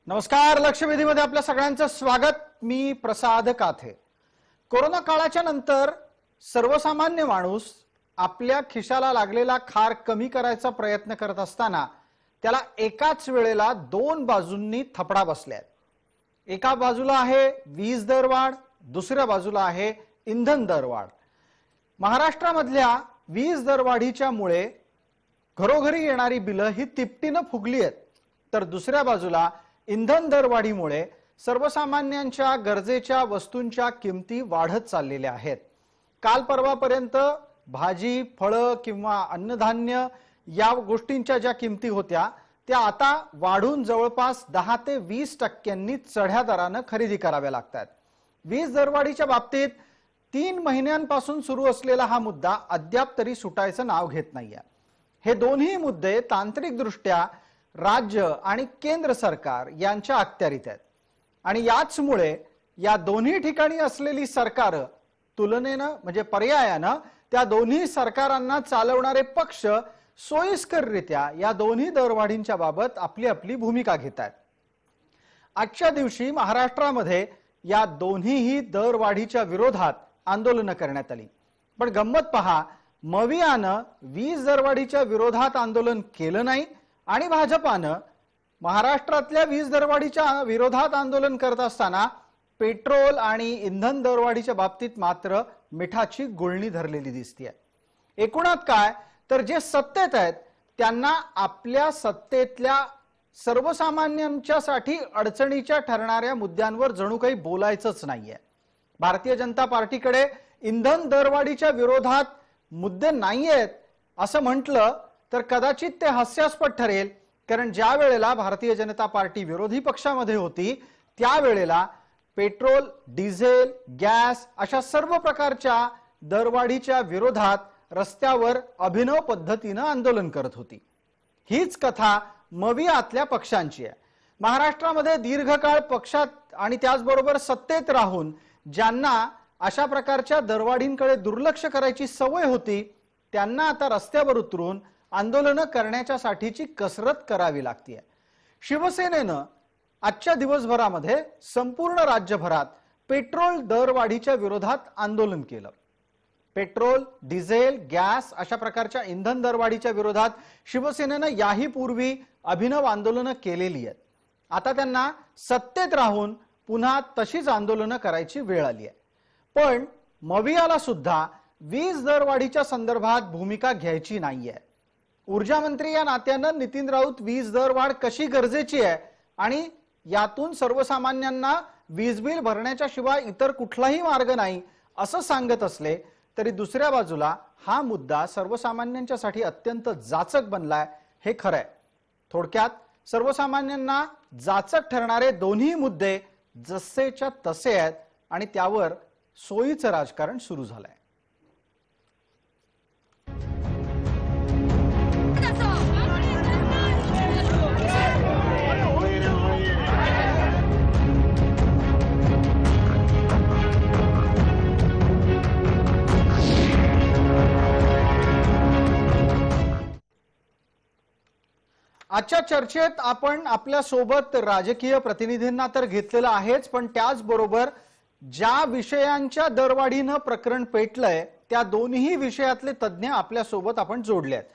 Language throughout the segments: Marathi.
नमस्कार, लक्षवेधीमध्ये आपल्या सगळ्यांचं स्वागत। मी प्रसाद काथे। कोरोना काळाच्या नंतर सर्वसामान्य माणूस आपल्या खिशाला लागलेला खार कमी करायचा प्रयत्न करत असताना त्याला एकाच वेळेला दोन बाजूंनी थपडा बसलाय। एका बाजूला आहे वीज दरवाढ, दुसऱ्या बाजूला आहे इंधन दरवाढ। महाराष्ट्रामधल्या वीज दरवाढीच्या मुळे घरोघरी येणारी बिलं ही तिपटीने फुगली आहेत, तर दुसऱ्या बाजूला इंधन दरवाढीमुळे सर्वसामान्यांच्या गरजेच्या वस्तूंच्या किमती वाढत चाललेल्या आहेत। काल परवापर्यंत भाजी, फळं किंवा अन्नधान्य या गोष्टींच्या ज्या किमती होत्या त्या आता वाढून जवळपास 10 ते 20% चढ्या दराने खरेदी कराव्या लागतात। वीज दरवाढीच्या बाबतीत 3 महिन्यांपासून सुरू असलेला हा मुद्दा अद्याप तरी सुटायचं नाव घेत नाहीये। हे दोन्ही मुद्दे तांत्रिकदृष्ट्या राज्य आणि केंद्र सरकार यांच्या अखत्यारीत आहेत आणि याचमुळे या दोन्ही ठिकाणी असलेली सरकार तुलनेनं म्हणजे पर्यायानं त्या दोन्ही सरकारांना चालवणारे पक्ष सोयीस्कररित्या या दोन्ही दरवाढींच्या बाबत आपली आपली भूमिका घेतात। आजच्या दिवशी महाराष्ट्रामध्ये या दोन्हीही दरवाढीच्या विरोधात आंदोलन करण्यात आली, पण गंमत पहा, मवियानं वीज दरवाढीच्या विरोधात आंदोलन केलं नाही आणि भाजपानं महाराष्ट्रातल्या वीज दरवाढीच्या विरोधात आंदोलन करत असताना पेट्रोल आणि इंधन दरवाढीच्या बाबतीत मात्र मिठाची गुळणी धरलेली दिसते। एकूणात काय तर जे सत्तेत आहेत त्यांना आपल्या सत्तेतल्या सर्वसामान्यांच्यासाठी अडचणीच्या ठरणाऱ्या मुद्द्यांवर जणू काही बोलायचंच नाहीये। भारतीय जनता पार्टीकडे इंधन दरवाढीच्या विरोधात मुद्दे नाहीयेत असं म्हटलं तर कदाचित ते हास्यास्पद ठरेल, कारण ज्या वेळेला भारतीय जनता पार्टी विरोधी पक्षामध्ये होती त्यावेळेला पेट्रोल, डिझेल, गॅस अशा सर्व प्रकारच्या दरवाढीच्या विरोधात रस्त्यावर अभिनव पद्धतीने आंदोलन करत होती। हीच कथा मवियातल्या पक्षांची आहे। महाराष्ट्रामध्ये दीर्घकाळ पक्षात आणि त्याचबरोबर सत्तेत राहून ज्यांना अशा प्रकारच्या दरवाढींकडे दुर्लक्ष करायची सवय होती त्यांना आता रस्त्यावर उतरून आंदोलन करण्याच्यासाठीची कसरत करावी लागते। शिवसेनेनं आजच्या दिवसभरामध्ये संपूर्ण राज्यभरात पेट्रोल दरवाढीच्या विरोधात आंदोलन केलं। पेट्रोल, डिझेल, गॅस अशा प्रकारच्या इंधन दरवाढीच्या विरोधात शिवसेनेनं याही पूर्वी अभिनव आंदोलन केलेली आहेत। आता त्यांना सत्तेत राहून पुन्हा तशीच आंदोलन करायची वेळ आली आहे। पण मवियाला सुद्धा वीज दरवाढीच्या संदर्भात भूमिका घ्यायची नाहीये। ऊर्जा मंत्री या नात्यानं नितीन राऊत वीज दरवाढ कशी गरजेची आहे आणि यातून सर्वसामान्यांना वीज बिल भरण्याच्या शिवाय इतर कुठलाही मार्ग नाही असं सांगत असले तरी दुसऱ्या बाजूला हा मुद्दा सर्वसामान्यांच्यासाठी अत्यंत जाचक बनलाय हे खरंय। थोडक्यात सर्वसामान्यांना जाचक ठरणारे दोन्ही मुद्दे जसेच्या तसे आहेत आणि त्यावर सोयीचं राजकारण सुरू झालंय। आजच्या चर्चेत आपण आपल्या सोबत राजकीय प्रतिनिधींना तर घेतलेलं आहेच, पण त्याचबरोबर ज्या विषयांच्या दरवाढीनं प्रकरण पेटलंय त्या दोन्ही विषयातले तज्ञ आपल्या सोबत आपण जोडले आहेत।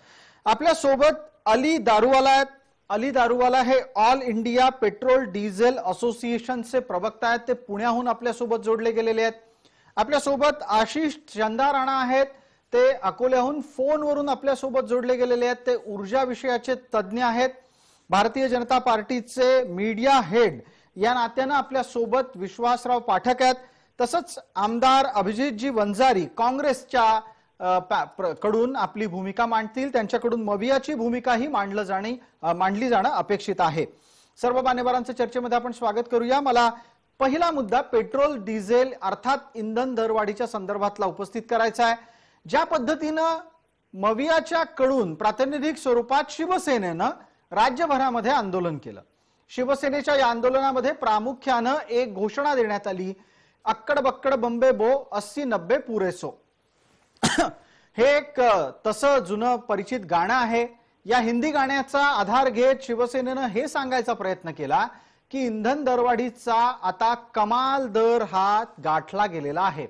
आपल्या सोबत अली दारूवाला आहेत। अली दारूवाला हे ऑल इंडिया पेट्रोल डिझेल असोसिएशनचे प्रवक्ता आहेत, ते पुण्याहून आपल्या सोबत जोडले गेलेले आहेत। आपल्या सोबत आशिष चंदा राणा आहेत, ते अकोल्याहून फोनवरून आपल्या सोबत जोडले गेलेले आहेत, ते ऊर्जा विषयाचे तज्ञ आहेत। भारतीय जनता पार्टीचे मीडिया हेड या नात्यानं आपल्या सोबत विश्वासराव पाठक आहेत। तसंच आमदार अभिजितजी वंजारी काँग्रेसच्या कडून आपली भूमिका मांडतील, त्यांच्याकडून मवियाची भूमिकाही मांडली जाणं अपेक्षित आहे। सर्व मान्यवरांचं चर्चेमध्ये आपण स्वागत करूया। मला पहिला मुद्दा पेट्रोल डिझेल अर्थात इंधन दरवाढीच्या संदर्भातला उपस्थित करायचा आहे। ज्या पद्धतीनं मवियाच्या कडून प्रातिनिधिक स्वरूपात शिवसेनेनं राज्यभरामध्ये आंदोलन केलं, शिवसेनेच्या या आंदोलनामध्ये प्रामुख्यानं एक घोषणा देण्यात आली, अक्कड बक्कड बंबे बो 80-90 पुरे सो। हे एक तसं जुनं परिचित गाणं आहे। या हिंदी गाण्याचा आधार घेत शिवसेनेनं हे सांगायचा प्रयत्न केला की इंधन दरवाढीचा आता कमाल दर हा गाठला गेलेला आहे।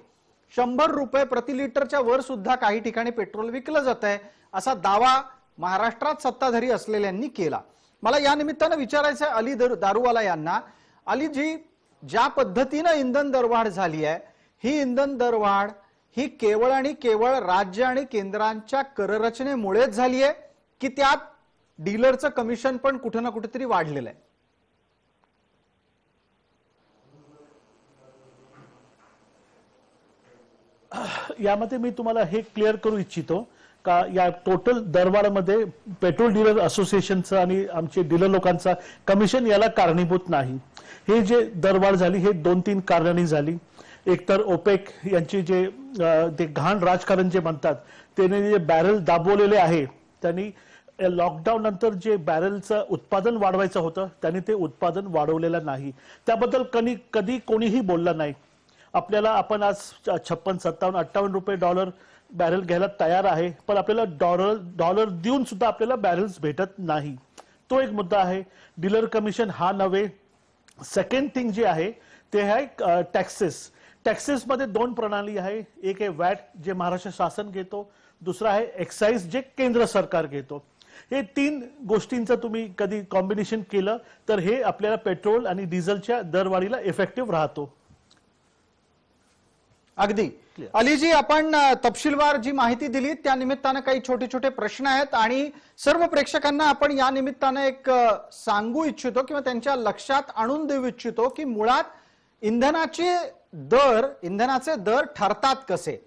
100 रुपये प्रति लिटरच्या वर सुद्धा काही ठिकाणी पेट्रोल विकलं जात आहे असा दावा महाराष्ट्रात सत्ताधारी असलेल्यांनी केला। मला या निमित्तानं विचारायचं आहे अली दारूवाला यांना, अली जी ज्या पद्धतीने इंधन दरवाढ झाली आहे, ही इंधन दरवाढ ही केवळ आणि केवळ राज्य आणि केंद्रांच्या कररचनेमुळेच झाली आहे की त्यात डीलरचं कमिशन पण कुठे ना कुठेतरी वाढलेलं आहे? यामध्ये मी तुम्हाला हे क्लिअर करू इच्छितो का या टोटल दरवाढीमध्ये पेट्रोल डीलर असोसिएशनचं आणि आमचे डीलर लोकांचा कमिशन याला कारणीभूत नाही। हे जे दरवाढ झाली हे 2-3 कारणांनी झाली। एक तर ओपेक यांची जे ते घाण राजकारण जे म्हणतात त्यांनी जे बॅरल दाबवलेले आहे, त्यांनी लॉकडाऊन नंतर जे बॅरलचं उत्पादन वाढवायचं होतं त्यांनी ते उत्पादन वाढवलेलं नाही। त्याबद्दल कधी कोणीही बोललं नाही। आपल्याला आपण आज 56, 57, 58 रुपये डॉलर बॅरल घ्यायला तयार आहे, पण आपल्याला डॉलर देऊन सुद्धा आपल्याला बॅरल्स भेटत नाही। तो एक मुद्दा आहे। डीलर कमिशन हा नव्हे। सेकंड थिंग जे आहे ते आहे टॅक्सेस मध्ये 2 प्रणाली आहे। एक आहे वॅट जे महाराष्ट्र शासन घेतो, दुसरा आहे एक्साइज जे केंद्र सरकार घेतो। हे 3 गोष्टींचं तुम्ही कधी कॉम्बिनेशन केलं तर हे आपल्याला पेट्रोल आणि डिझेलच्या दरवाढीला इफेक्टिव्ह राहतो। अगदी अलीजी, आपण तपशीलवार जी माहिती दिली त्या निमित्तानं काही छोटे छोटे प्रश्न आहेत आणि सर्व प्रेक्षकांना आपण या निमित्तानं एक सांगू इच्छितो किंवा त्यांच्या लक्षात आणून देऊ इच्छितो की मुळात इंधनाचे दर ठरतात कसे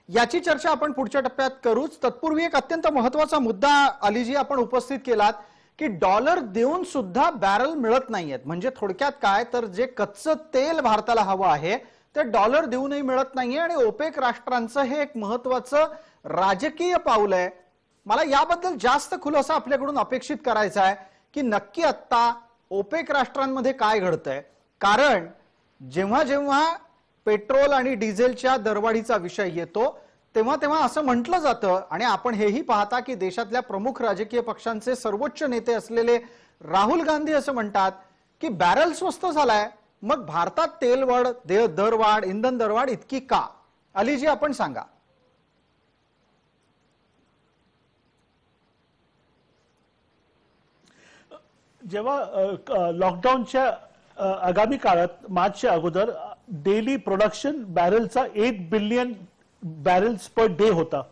याची चर्चा आपण पुढच्या टप्प्यात करूच। तत्पूर्वी एक अत्यंत महत्त्वाचा मुद्दा अलीजी आपण उपस्थित केलात की डॉलर देऊन सुद्धा बॅरल मिळत नाहीयेत। म्हणजे थोडक्यात काय तर जे कच्चं तेल भारताला हवं आहे ते डॉलर देऊनही मिळत नाहीये आणि ओपेक राष्ट्रांचं हे एक महत्त्वाचं राजकीय पाऊल आहे। मला याबद्दल जास्त खुलासा आपल्याकडून अपेक्षित करायचा आहे की नक्की आता ओपेक राष्ट्रांमध्ये काय घडतंय, कारण जेव्हा जेव्हा पेट्रोल आणि डिझेलच्या दरवाढीचा विषय येतो तेव्हा असं म्हटलं जातं आणि आपण हेही पाहता की देशातल्या प्रमुख राजकीय पक्षांचे सर्वोच्च नेते असलेले राहुल गांधी असं म्हणतात की बॅरल स्वस्त झालाय, मग भारतात तेलवाढ दरवाढ इंधन दरवाढ इतकी का? अलीजी आपण सांगा। जेव्हा लॉकडाऊनच्या आगामी काळात मार्चच्या अगोदर डेली प्रोडक्शन बॅरलचा 8 बिलियन बॅरल्स पर डे होता।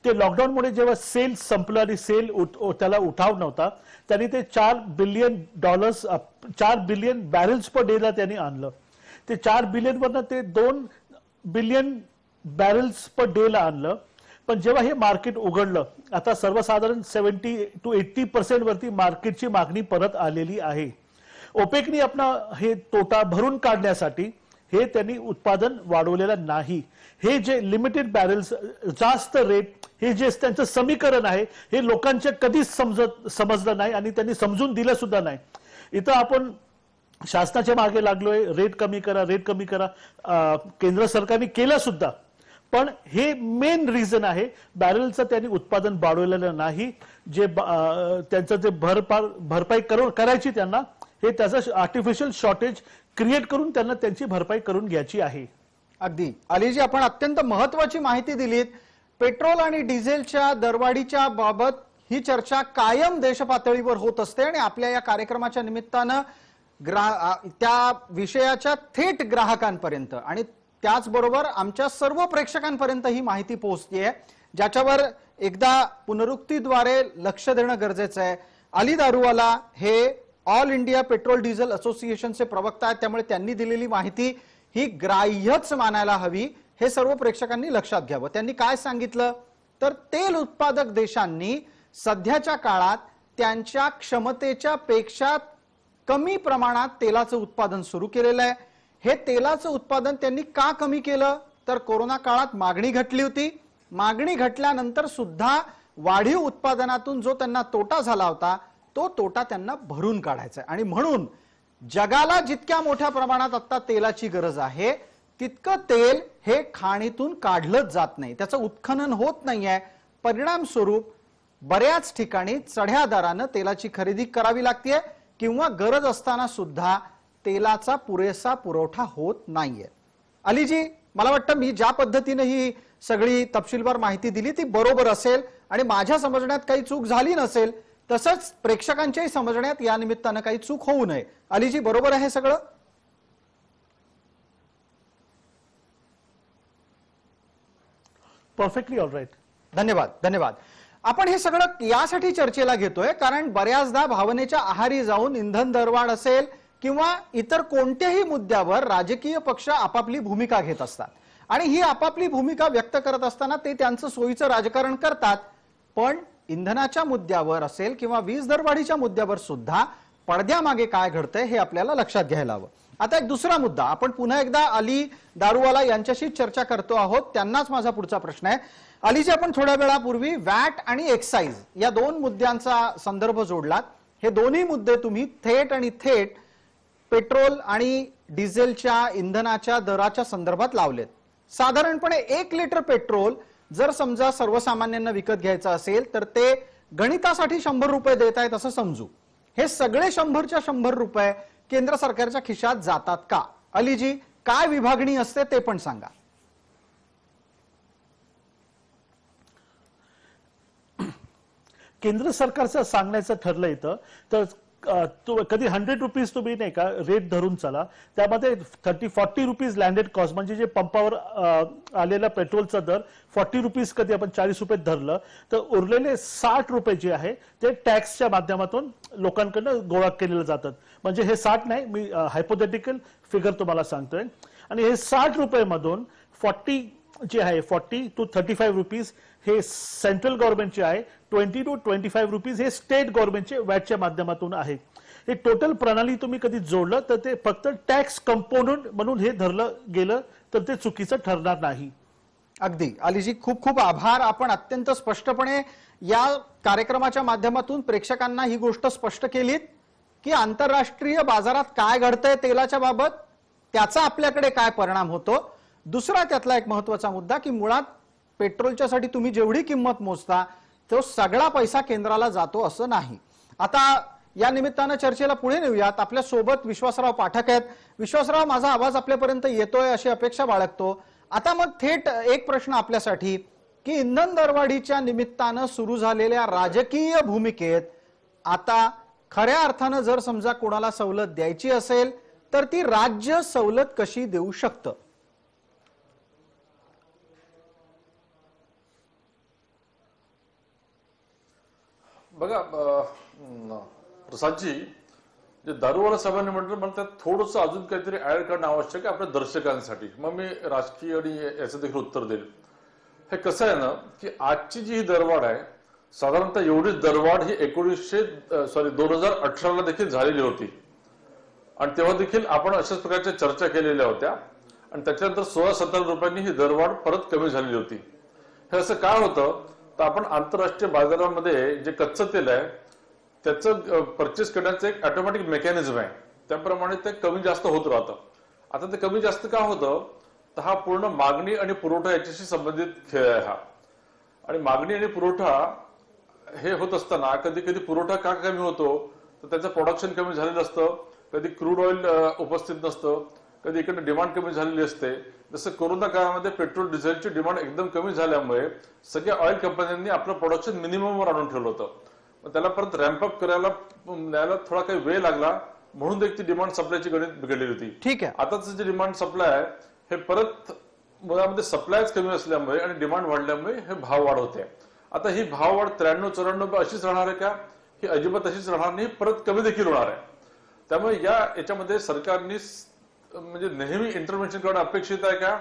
ते लॉकडाऊनमुळे जेव्हा सेल संपलं आणि त्याला उठाव नव्हता त्यांनी ते $4 बिलियन बॅरल्स पर डे ला त्यांनी आणलं। ते 4 बिलियन वरनं ते 2 बिलियन बॅरल्स पर डे ला आणलं। पण जेव्हा हे मार्केट उघडलं आता सर्वसाधारण 70 to 80% वरती मार्केटची मागणी परत आलेली आहे। ओपेकनी आपला हे तोटा भरून काढण्यासाठी हे त्यांनी उत्पादन वाढवलेलं नाही। हे जे लिमिटेड बॅरल्स जास्त रेट हे जे त्यांचं समीकरण आहे हे लोकांच्या कधीच समजलं नाही आणि त्यांनी समजून दिलं सुद्धा नाही। इथं आपण शासनाच्या मागे लागलोय, रेट कमी करा, केंद्र सरकारने केलं सुद्धा, पण हे मेन रिझन आहे बॅरलचं त्यांनी उत्पादन वाढवलेलं नाही। जे त्यांचं जे भरपाई करायची त्यांना हे त्याचं आर्टिफिशियल शॉर्टेज क्रिएट करून त्यांना त्यांची भरपाई करून घ्यायची आहे। अगदी अलीजी, आपण अत्यंत महत्त्वाची माहिती दिलीत। पेट्रोल आणि डिझेलच्या दरवाढीच्या बाबत ही चर्चा कायम देशपातळीवर होत असते आणि आपल्या या कार्यक्रमाच्या निमित्तानं त्या विषयाच्या थेट ग्राहकांपर्यंत आणि त्याचबरोबर आमच्या सर्व प्रेक्षकांपर्यंत ही माहिती पोहोचतेय, ज्याच्यावर एकदा पुनरुक्तीद्वारे लक्ष देणं गरजेचं आहे। अली दारूवाला हे ऑल इंडिया पेट्रोल डिझेल असोसिएशनचे प्रवक्ता आहेत, त्यामुळे त्यांनी दिलेली माहिती ही ग्राह्यच मानायला हवी, हे सर्व प्रेक्षकांनी लक्षात घ्यावं। त्यांनी काय सांगितलं तर तेल उत्पादक देशांनी सध्याच्या काळात त्यांच्या क्षमतेच्या पेक्षा कमी प्रमाणात तेलाचं उत्पादन सुरू केलेलं आहे। हे तेलाचं उत्पादन त्यांनी का कमी केलं तर कोरोना काळात मागणी घटली होती। मागणी घटल्यानंतर सुद्धा वाढीव उत्पादनातून जो त्यांना तोटा झाला होता तो तोटा त्यांना भरून काढायचा आहे आणि म्हणून जगाला जितक्या मोठ्या प्रमाणात आता तेलाची गरज आहे तितकं तेल हे खाणीतून काढलंच जात नाही, त्याचं उत्खनन होत नाहीये। परिणाम स्वरूप बऱ्याच ठिकाणी चढ्या दराने तेलाची खरेदी करावी लागते किंवा गरज असताना सुद्धा तेलाचा पुरेसा पुरवठा होत नाहीये. अलीजी, मला वाटतं मी ज्या पद्धतीने ही सगळी तपशीलवार माहिती दिली ती बरोबर असेल आणि माझ्या समजण्यात काही चूक झाली नसेल, तसंच प्रेक्षकांच्याही समजण्यात या निमित्तानं काही चूक होऊ नये. अलीजी, बरोबर आहे सगळं? Perfectly all right. धन्यवाद, धन्यवाद. आपण हे सगळं यासाठी चर्चेला घेतोय कारण बऱ्याचदा भावनेच्या आहारी जाऊन इंधन दरवाढ असेल किंवा इतर कोणत्याही मुद्द्यावर राजकीय पक्ष आपापली भूमिका घेत असतात आणि ही आपापली भूमिका व्यक्त करत असताना ते त्यांचं सोयीचं राजकारण करतात. पण इंधनाच्या मुद्द्यावर असेल किंवा वीज दरवाढीच्या मुद्द्यावर सुद्धा पडद्यामागे काय घडतंय हे आपल्याला लक्षात घ्यायला हवं. आता एक दुसरा मुद्दा, आपण पुन्हा एकदा अली दारूवाला यांच्याशी चर्चा करतो आहोत. त्यांनाच माझा पुढचा प्रश्न आहे. अलीजी, आपण थोड्या वेळापूर्वी वॅट आणि एक्साइज या दोन मुद्द्यांचा संदर्भ जोडलात. हे दोन्ही मुद्दे तुम्ही थेट आणि थेट पेट्रोल आणि डिझेलच्या इंधनाच्या दराच्या संदर्भात लावलेत. साधारणपणे 1 लिटर पेट्रोल जर समजा सर्वसामान्यांना विकत घ्यायचं असेल तर ते गणितासाठी 100 रुपये देत आहेत असं समजू. हे सगळे 100च्या 100 रुपये केंद्र सरकारच्या खिशात जातात का? अलीजी, काय विभागणी असते ते पण सांगा. केंद्र सरकारचं सांगण्याचं ठरलं इथं तर कधी 100 रुपीज तुम्ही नाही का रेट धरून चला, त्यामध्ये 30-40 रुपीज लँडेड कॉस्ट म्हणजे जे पंपावर आलेला पेट्रोलचा दर 40 रुपीज कधी आपण 40 रुपये धरलं तर उरलेले 60 रुपये जे आहे ते टॅक्सच्या माध्यमातून लोकांकडनं गोळा केलेले जातात. म्हणजे हे 60 नाही, मी हायपोथेटिकल फिगर तुम्हाला सांगतोय. आणि हे 60 रुपये मधून 40 जे आहे 40 to 35 रुपीज हे सेंट्रल गव्हर्नमेंटचे आहे, 20 to 25 रुपीज हे स्टेट गव्हर्नमेंटचे वॅटच्या माध्यमातून आहे. हे टोटल प्रणाली तुम्ही कधी जोडलं तर ते फक्त टॅक्स कंपोनंट म्हणून हे धरलं गेलं तर ते चुकीचं ठरणार नाही. अगदी अलीजी, खूप खूप आभार. आपण अत्यंत स्पष्टपणे या कार्यक्रमाच्या माध्यमातून प्रेक्षकांना ही गोष्ट स्पष्ट केलीत की आंतरराष्ट्रीय बाजारात काय घडतंय तेलाच्या बाबत, त्याचा आपल्याकडे काय परिणाम होतो. दुसरा त्यातला एक महत्त्वाचा मुद्दा की मुळात पेट्रोलच्या साठी तुम्ही जेवढी किंमत मोजता तो सगळा पैसा केंद्राला जातो असं नाही. आता या निमित्तानं चर्चेला पुढे नेऊयात. आपल्या सोबत विश्वासराव पाठक आहेत. विश्वासराव, माझा आवाज आपल्यापर्यंत येतोय अशी अपेक्षा बाळगतो. आता मग थेट एक प्रश्न आपल्यासाठी की इंधन दरवाढीच्या निमित्तानं सुरू झालेल्या राजकीय भूमिकेत आता खऱ्या अर्थानं जर समजा कोणाला सवलत द्यायची असेल तर ती राज्य सवलत कशी देऊ शकतं? बघा प्रसादजी, जे दारूवाला सामान्य मंडळ म्हणतात थोडंसं अजून काहीतरी ऍड करणं आवश्यक आहे आपल्या दर्शकांसाठी. मग मी राजकीय आणि याचं देखील उत्तर देईल. हे कसं आहे ना की आजची जी ही दरवाढ आहे साधारणतः एवढीच दरवाढ ही 2018ला देखील झालेली होती आणि तेव्हा देखील आपण अशाच प्रकारच्या चर्चा केलेल्या होत्या आणि त्याच्यानंतर 16-17 रुपयांनी ही दरवाढ परत कमी झालेली होती. हे असं काय होतं तर आपण आंतरराष्ट्रीय बाजारामध्ये जे कच्चं तेल आहे त्याचं परचेस करण्याचं एक ऑटोमॅटिक मेकॅनिझम आहे, त्याप्रमाणे ते कमी जास्त होत राहतं. आता ते कमी जास्त का होतं तर हा पूर्ण मागणी आणि पुरवठा याच्याशी संबंधित खेळ आहे हा. आणि मागणी आणि पुरवठा हे होत असताना कधी कधी पुरवठा का कमी होतो तर त्याचं प्रोडक्शन कमी झालेलं असतं, कधी क्रूड ऑइल उपस्थित नसतं, कधी इकडे डिमांड कमी झालेली असते. जसं कोरोना काळामध्ये पेट्रोल डिझेलची डिमांड एकदम कमी झाल्यामुळे सगळ्या ऑइल कंपन्यांनी आपलं प्रोडक्शन मिनिममवर आणून ठेवलं होतं. मग त्याला परत रॅम्पअप करायला थोडा काही वेळ लागला म्हणून एक ती डिमांड सप्लायची गणित बिघडलेली होती. ठीक आहे. आताच जे डिमांड सप्लाय आहे हे परत मुळामध्ये सप्लायच कमी असल्यामुळे आणि डिमांड वाढल्यामुळे हे भाव वाढ होते. आता ही भाव वाढ 93-94 अशीच राहणार आहे का? ही अजिबात अशीच राहणार नाही, परत कमी देखील होणार आहे. त्यामुळे याच्यामध्ये सरकारने म्हणजे नेहमी इंटरव्हेन्शन करणं अपेक्षित आहे का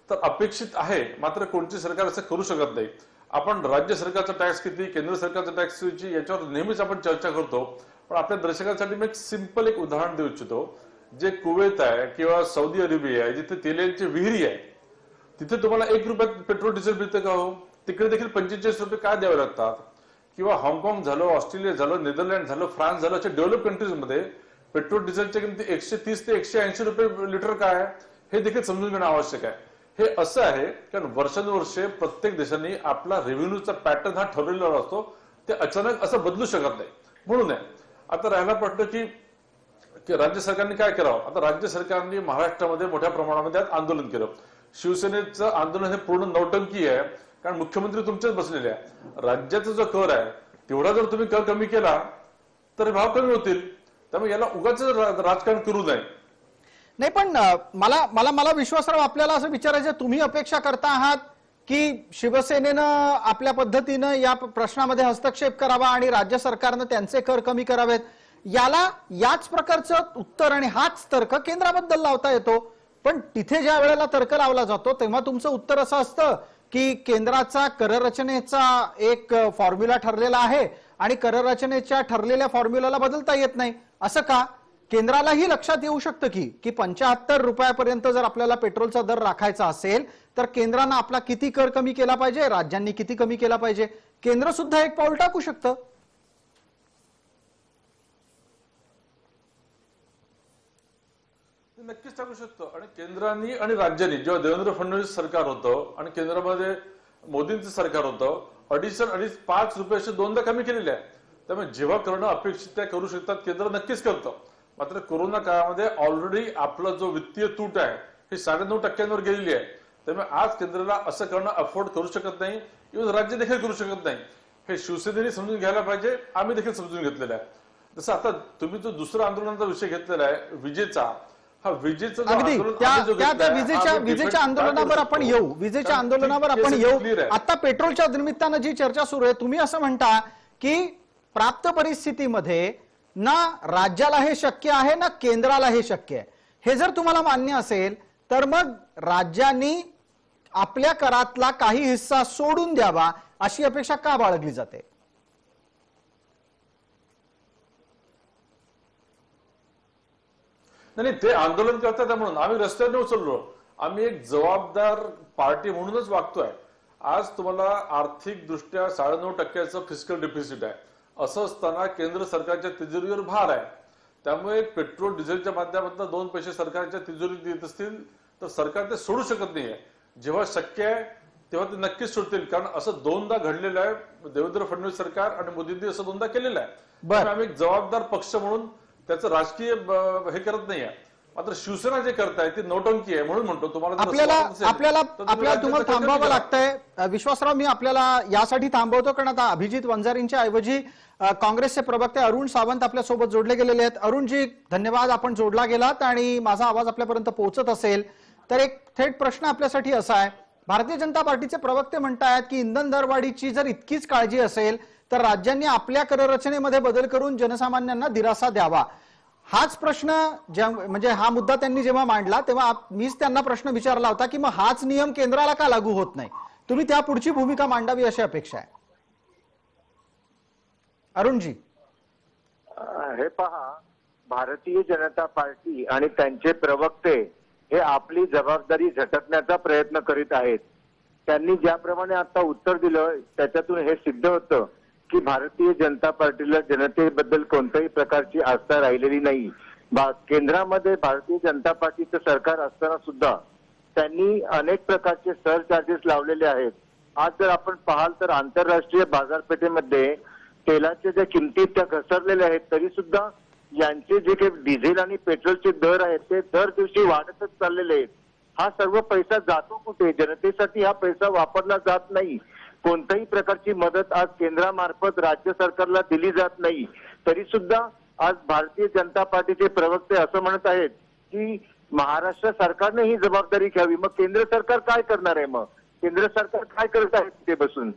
तर अपेक्षित आहे, मात्र कोणती सरकार असं करू शकत नाही. आपण राज्य सरकारचा टॅक्स किती, केंद्र सरकारचा टॅक्स किती याच्यावर नेहमीच आपण चर्चा करतो. पण आपल्या दर्शकांसाठी मी सिंपल एक उदाहरण देऊ इच्छितो. जे कुवेत आहे किंवा सौदी अरेबिया आहे जिथे तेलाची विहिरी आहे तिथे तुम्हाला 1 रुपयात पेट्रोल डिझेल मिळतं का हो? तिकडे देखील 45 रुपये काय द्यावे लागतात. किंवा हाँगकाँग झालं, ऑस्ट्रेलिया झालं, नेदरलँड झालं, फ्रान्स झालं, अशा डेव्हलप कंट्रीजमध्ये पेट्रोल डिझेलच्या किमती 130 ते 180 रुपये लिटर काय आहे हे देखील समजून घेणं आवश्यक आहे. हे असं आहे कारण वर्षानुवर्षे प्रत्येक देशांनी आपला रेव्हेन्यूचा पॅटर्न हा ठरवलेला असतो, ते अचानक असं बदलू शकत नाही. म्हणून आता राहायला पडतं की की राज्य सरकारने काय करावं. आता राज्य सरकारने महाराष्ट्रामध्ये मोठ्या प्रमाणामध्ये आंदोलन केलं. शिवसेनेचं आंदोलन हे पूर्ण नौटंकी आहे, कारण मुख्यमंत्री तुमचेच बसलेले आहे. राज्याचा जो कर आहे तेवढा जर तुम्ही कर कमी केला तर भाव कमी होतील. त्यामुळे याला उगाच राजकारण करू नये. नाही, पण मला मला मला विश्वासराव आपल्याला असं विचारायचं, तुम्ही अपेक्षा करता आहात की शिवसेनेनं आपल्या पद्धतीनं या प्रश्नामध्ये हस्तक्षेप करावा आणि राज्य सरकारनं त्यांचे कर कमी करावेत. याच प्रकारचं उत्तर आणि हाच तर्क केंद्राबद्दल लावता येतो. पण तिथे ज्या वेळेला तर्क लावला जातो तेव्हा तुमचं उत्तर असं असतं की केंद्राचा कररचनेचा एक फॉर्म्युला ठरलेला आहे आणि कररचनेच्या ठरलेल्या फॉर्म्युलाला बदलता येत नाही. असं का? केंद्रालाही लक्षात येऊ शकतं की 75 रुपयापर्यंत जर आपल्याला पेट्रोलचा दर राखायचा असेल तर केंद्रानं आपला किती कर कमी केला पाहिजे, राज्यांनी किती कमी केला पाहिजे. केंद्र सुद्धा एक पाऊल टाकू शकतं. नक्कीच टाकू शकतो. आणि केंद्राने आणि राज्यांनी, जेव्हा देवेंद्र फडणवीस सरकार होतं आणि केंद्रामध्ये मोदींचं सरकार होतं, 2.5 रुपयाचे दोनदा कमी केलेले आहे. त्यामुळे जेव्हा करणं अपेक्षित आहे करू शकतात, केंद्र नक्कीच करतं. मात्र कोरोना काळामध्ये ऑलरेडी आपला जो वित्तीय तूट आहे ही 9.5% गेलेली आहे. त्यामुळे आज केंद्राला असं करणं अफोर्ड करू शकत नाही, इव्हन राज्य देखील करू शकत नाही. हे शिवसेनेने समजून घ्यायला पाहिजे, आम्ही देखील समजून घेतलेलं आहे. जसं आता तुम्ही जो दुसरा आंदोलनाचा विषय घेतलेला आहे विजेचा, हा विजेचा अगदी विजेच्या आंदोलनावर आपण येऊ. विजेच्या आंदोलनावर आपण येऊ. आता पेट्रोलच्या निमित्तानं जी चर्चा सुरू आहे, तुम्ही असं म्हणता की प्राप्त परिस्थितीमध्ये ना राज्याला हे शक्य आहे ना केंद्राला हे शक्य आहे. हे जर तुम्हाला मान्य असेल तर मग राज्यांनी आपल्या करातला काही हिस्सा सोडून द्यावा अशी अपेक्षा का बाळगली जाते? नाही, ते आंदोलन करतात म्हणून आम्ही रस्त्यावर उचललो. आम्ही एक जबाबदार पार्टी म्हणूनच वागतोय. आज तुम्हाला आर्थिक दृष्ट्या 9.5% फिस्कल डेफिसिट आहे. असं असताना केंद्र सरकारच्या तिजोरीवर भार आहे. त्यामुळे पेट्रोल डिझेलच्या माध्यमातून 2 पैसे सरकारच्या तिजोरीत येत असतील तर सरकार ते सोडू शकत नाहीये. जेव्हा शक्य आहे तेव्हा ते नक्कीच सोडतील, कारण असं दोनदा घडलेलं आहे. देवेंद्र फडणवीस सरकार आणि मोदींनी असं दोनदा केलेलं आहे. आम्ही एक जबाबदार पक्ष म्हणून त्याचं राजकीय हे करत नाहीये. मात्र शिवसेना जे करताय ती नौटंकी आहे. म्हणून म्हणतो तुम्हाला तुम्हाला थांबावं लागतंय. विश्वासराव, मी आपल्याला यासाठी थांबवतो कारण आता अभिजित वंजारींच्या ऐवजी काँग्रेसचे प्रवक्ते अरुण सावंत आपल्या सोबत जोडले गेलेले आहेत. अरुणजी, धन्यवाद, आपण जोडला गेलात आणि माझा आवाज आपल्यापर्यंत पोहोचत असेल तर एक थेट प्रश्न आपल्यासाठी असा आहे. भारतीय जनता पार्टीचे प्रवक्ते म्हणतायत की इंधन दरवाढीची जर इतकीच काळजी असेल तर राज्यांनी आपल्या कररचनेमध्ये बदल करून जनसामान्यांना दिलासा द्यावा. हाच प्रश्न म्हणजे हा मुद्दा त्यांनी जेव्हा मांडला तेव्हा मीच त्यांना प्रश्न विचारला होता की मग हाच नियम केंद्राला का लागू होत नाही. तुम्ही त्या पुढची भूमिका मांडावी अशी अपेक्षा आहे. अरुणजी, हे पहा, भारतीय जनता पार्टी आणि त्यांचे प्रवक्ते हे आपली जबाबदारी झटकण्याचा प्रयत्न करीत आहेत. त्यांनी ज्याप्रमाणे आता उत्तर दिलं त्याच्यातून हे सिद्ध होतं की भारतीय जनता पार्टीला जनतेबद्दल कोणत्याही प्रकारची आस्था राहिलेली नाही. केंद्रामध्ये भारतीय जनता पार्टीचं सरकार असताना सुद्धा त्यांनी अनेक प्रकारचे सरचार्जेस लावलेले आहेत. आज जर आपण पाहाल तर आंतरराष्ट्रीय बाजारपेठेमध्ये तेलाच्या ज्या किमती त्या घसरलेल्या आहेत, तरी सुद्धा यांचे जे काही डिझेल आणि पेट्रोलचे दर आहेत ते दर दिवशी वाढतच चाललेले आहेत. हा सर्व पैसा जातो कुठे? जनतेसाठी हा पैसा वापरला जात नाही. कोणत्याही प्रकारची मदत आज केंद्रामार्फत राज्य सरकारला दिली जात नाही. तरी सुद्धा आज भारतीय जनता पार्टीचे प्रवक्ते असं म्हणत आहेत की महाराष्ट्र सरकारने ही जबाबदारी घ्यावी. मग केंद्र सरकार काय करणार आहे? मग केंद्र सरकार काय करत आहे तिथे बसून?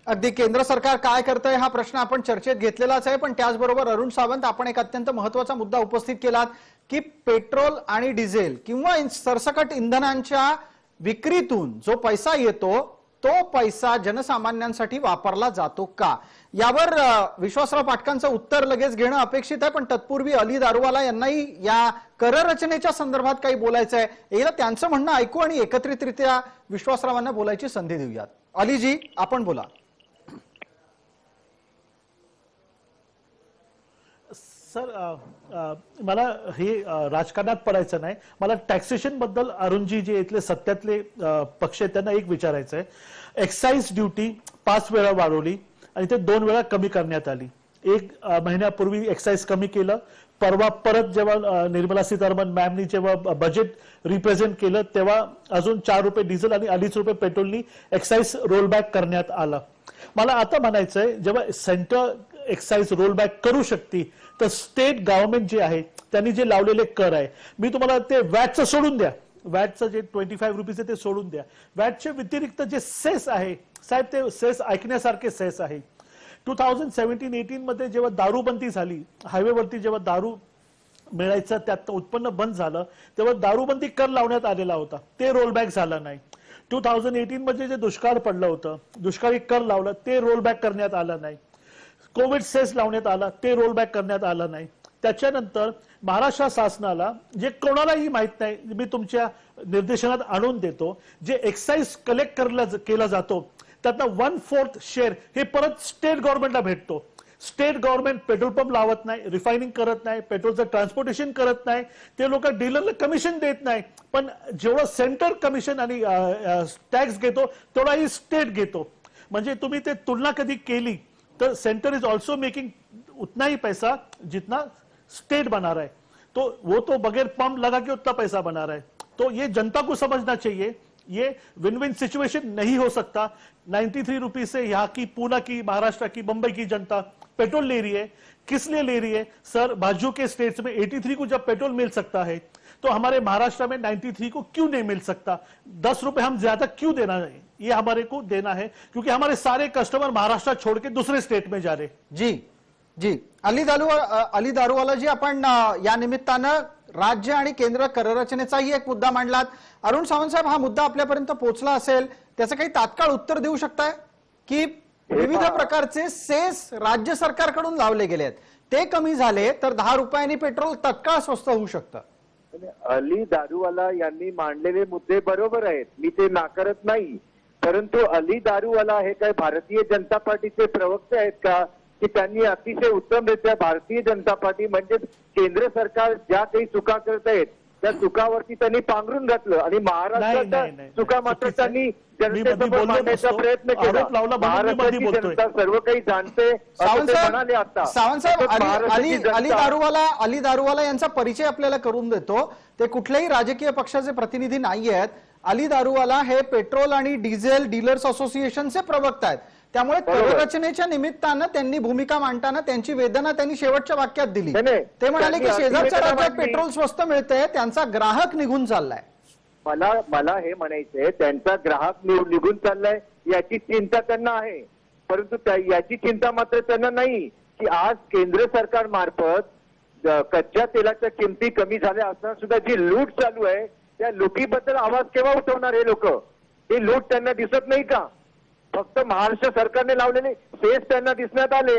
अगदी केंद्र सरकार काय करतंय हा प्रश्न आपण चर्चेत घेतलेलाच आहे. पण त्याचबरोबर अरुण सावंत, आपण एक अत्यंत महत्वाचा मुद्दा उपस्थित केलात की पेट्रोल आणि डिझेल किंवा सरसकट इंधनांच्या विक्रीतून जो पैसा येतो तो पैसा जनसामान्यांसाठी वापरला जातो का, यावर विश्वासराव पाटकांचं उत्तर लगेच घेणं अपेक्षित आहे. पण तत्पूर्वी अली दारूवाला यांनाही या कररचनेच्या संदर्भात काही बोलायचं आहे. एकदा त्यांचं म्हणणं ऐकू आणि एकत्रितरित्या विश्वासरावांना बोलायची संधी देऊयात. अलीजी, आपण बोला. सर, मला हे राजकारणात पडायचं नाही. मला टॅक्सेशन बद्दल अरुणजी जे इथले सत्यातले पक्ष आहेत त्यांना एक विचारायचं आहे. एक्साईज ड्युटी 5 वेळा वाढवली आणि ते 2 वेळा कमी करण्यात आली. 1 महिन्यापूर्वी एक्साईज कमी केलं, परवा परत जेव्हा निर्मला सीतारामन मॅमनी जेव्हा बजेट रिप्रेझेंट केलं तेव्हा अजून 4 रुपये डिझेल आणि 2.5 रुपये पेट्रोलनी एक्साईज रोलबॅक करण्यात आला. मला आता म्हणायचंय जेव्हा सेंटर एक्साईज रोलबॅक करू शकते तर स्टेट गव्हर्नमेंट जे आहे त्यांनी जे लावलेले कर आहे, मी तुम्हाला ते वॅटचं सोडून द्या, वॅटचं जे 25 रुपीज आहे ते सोडून द्या, वॅटच्या व्यतिरिक्त जे सेस आहे साहेब ते सेस ऐकण्यासारखे सेस आहे. 2017-18 मध्ये जेव्हा दारूबंदी झाली, हायवेवरती जेव्हा दारू मिळायचं त्यात उत्पन्न बंद झालं तेव्हा दारूबंदी कर लावण्यात आलेला होता, ते रोलबॅक झालं नाही. 2018 मध्ये जे दुष्काळ पडलं होतं, दुष्काळी कर लावलं ते रोलबॅक करण्यात आलं नाही. कोविड सेस लावण्यात आला ते रोलबॅक करण्यात आलं नाही. त्याच्यानंतर महाराष्ट्र शासनाला जे कोणालाही माहित नाही, मी तुमच्या निर्देशनात आणून देतो, जे एक्साईज कलेक्ट केला जातो त्यातनं 1/4 शेअर हे परत स्टेट गव्हर्नमेंटला भेटतो. स्टेट गव्हर्नमेंट पेट्रोल पंप लावत नाही, रिफायनिंग करत नाही, पेट्रोलचं ट्रान्सपोर्टेशन करत नाही, ते लोक डीलरला कमिशन देत नाही, पण जेवढं सेंटर कमिशन आणि टॅक्स घेतो तेवढाही स्टेट घेतो. म्हणजे तुम्ही ते तुलना कधी केली तर सेंटर इज ऑल्सो मेकिंग उतना ही पैसा जितना स्टेट बना रहा है, तो वो तो बगैर पंप लगा के उतना पैसा बना रहा है. तो ये जनता को समझना चाहिए, ये विन विन सिचुएशन नहीं हो सकता. 93 रुपीज से यहाँ की पूना की, महाराष्ट्र की, मुंबई की जनता पेट्रोल ले रही है. किस लिए ले रही है सर? बाजू के स्टेट्स में 83 को जब पेट्रोल मिल सकता है तो हमारे महाराष्ट्र में 93 को क्यों नहीं मिल सकता? 10 रुपए हम ज्यादा क्यों देना है? ये हमारे को देना है क्योंकि हमारे सारे कस्टमर महाराष्ट्र छोड़ के दूसरे स्टेट में जा रहे. जी अली दारूवाला जी, आपण या निमित्तानं राज्य आणि केंद्र कररचनेचाही एक मुद्दा मांडलात. अरुण सावंत साहेब, हा मुद्दा आपल्यापर्यंत पोहोचला असेल त्याचं काही तात्काळ उत्तर देऊ शकताय की विविध प्रकारचे सेस राज्य सरकारकडून लावले गेले आहेत, ते कमी झाले तर 10 रुपयांनी पेट्रोल तत्काळ स्वस्त होऊ शकतं? अली दारूवाला यांनी मांडलेले मुद्दे बरोबर आहेत, मी ते नाकारत नाही, परंतु अली दारूवाला हे काय भारतीय जनता पार्टीचे प्रवक्ते आहेत का की त्यांनी अतिशय उत्तमरित्या भारतीय जनता पार्टी म्हणजे केंद्र सरकार ज्या काही चुका करत आहेत त्या चुकावरती त्यांनी पांघरून घातलं आणि महाराष्ट्राच्या चुका मात्र त्यांनी जनतेसमोर मांडण्याचा प्रयत्न केला. महाराष्ट्राची जनता सर्व काही जाणते असं ते म्हणाले. आता सावंत साहेब, अली दारूवाला यांचा परिचय आपल्याला करून देतो. ते कुठल्याही राजकीय पक्षाचे प्रतिनिधी नाही आहेत. अली दारूवाला हे पेट्रोल आणि डिझेल डीलर्स असोसिएशनचे प्रवक्ता आहेत. त्यामुळे कररचनेच्या निमित्तानं त्यांनी भूमिका मांडताना त्यांची वेदना त्यांनी शेवटच्या वाक्यात दिली. ते म्हणाले की शेजारच्या राज्यात पेट्रोल स्वस्त मिळतंय, त्यांचा ग्राहक निघून चाललाय. मला हे म्हणायचंय, त्यांचा ग्राहक निघून चाललाय याची चिंता त्यांना आहे, परंतु याची चिंता मात्र त्यांना नाही की आज केंद्र सरकार मार्फत कच्च्या तेलाच्या किमती कमी झाल्या असताना सुद्धा जी लूट चालू आहे त्या लुटीबद्दल आवाज केव्हा उठवणार हे लोक? ही लूट त्यांना दिसत नाही का? फक्त महाराष्ट्र सरकारने लावलेले सेस त्यांना दिसण्यात आले.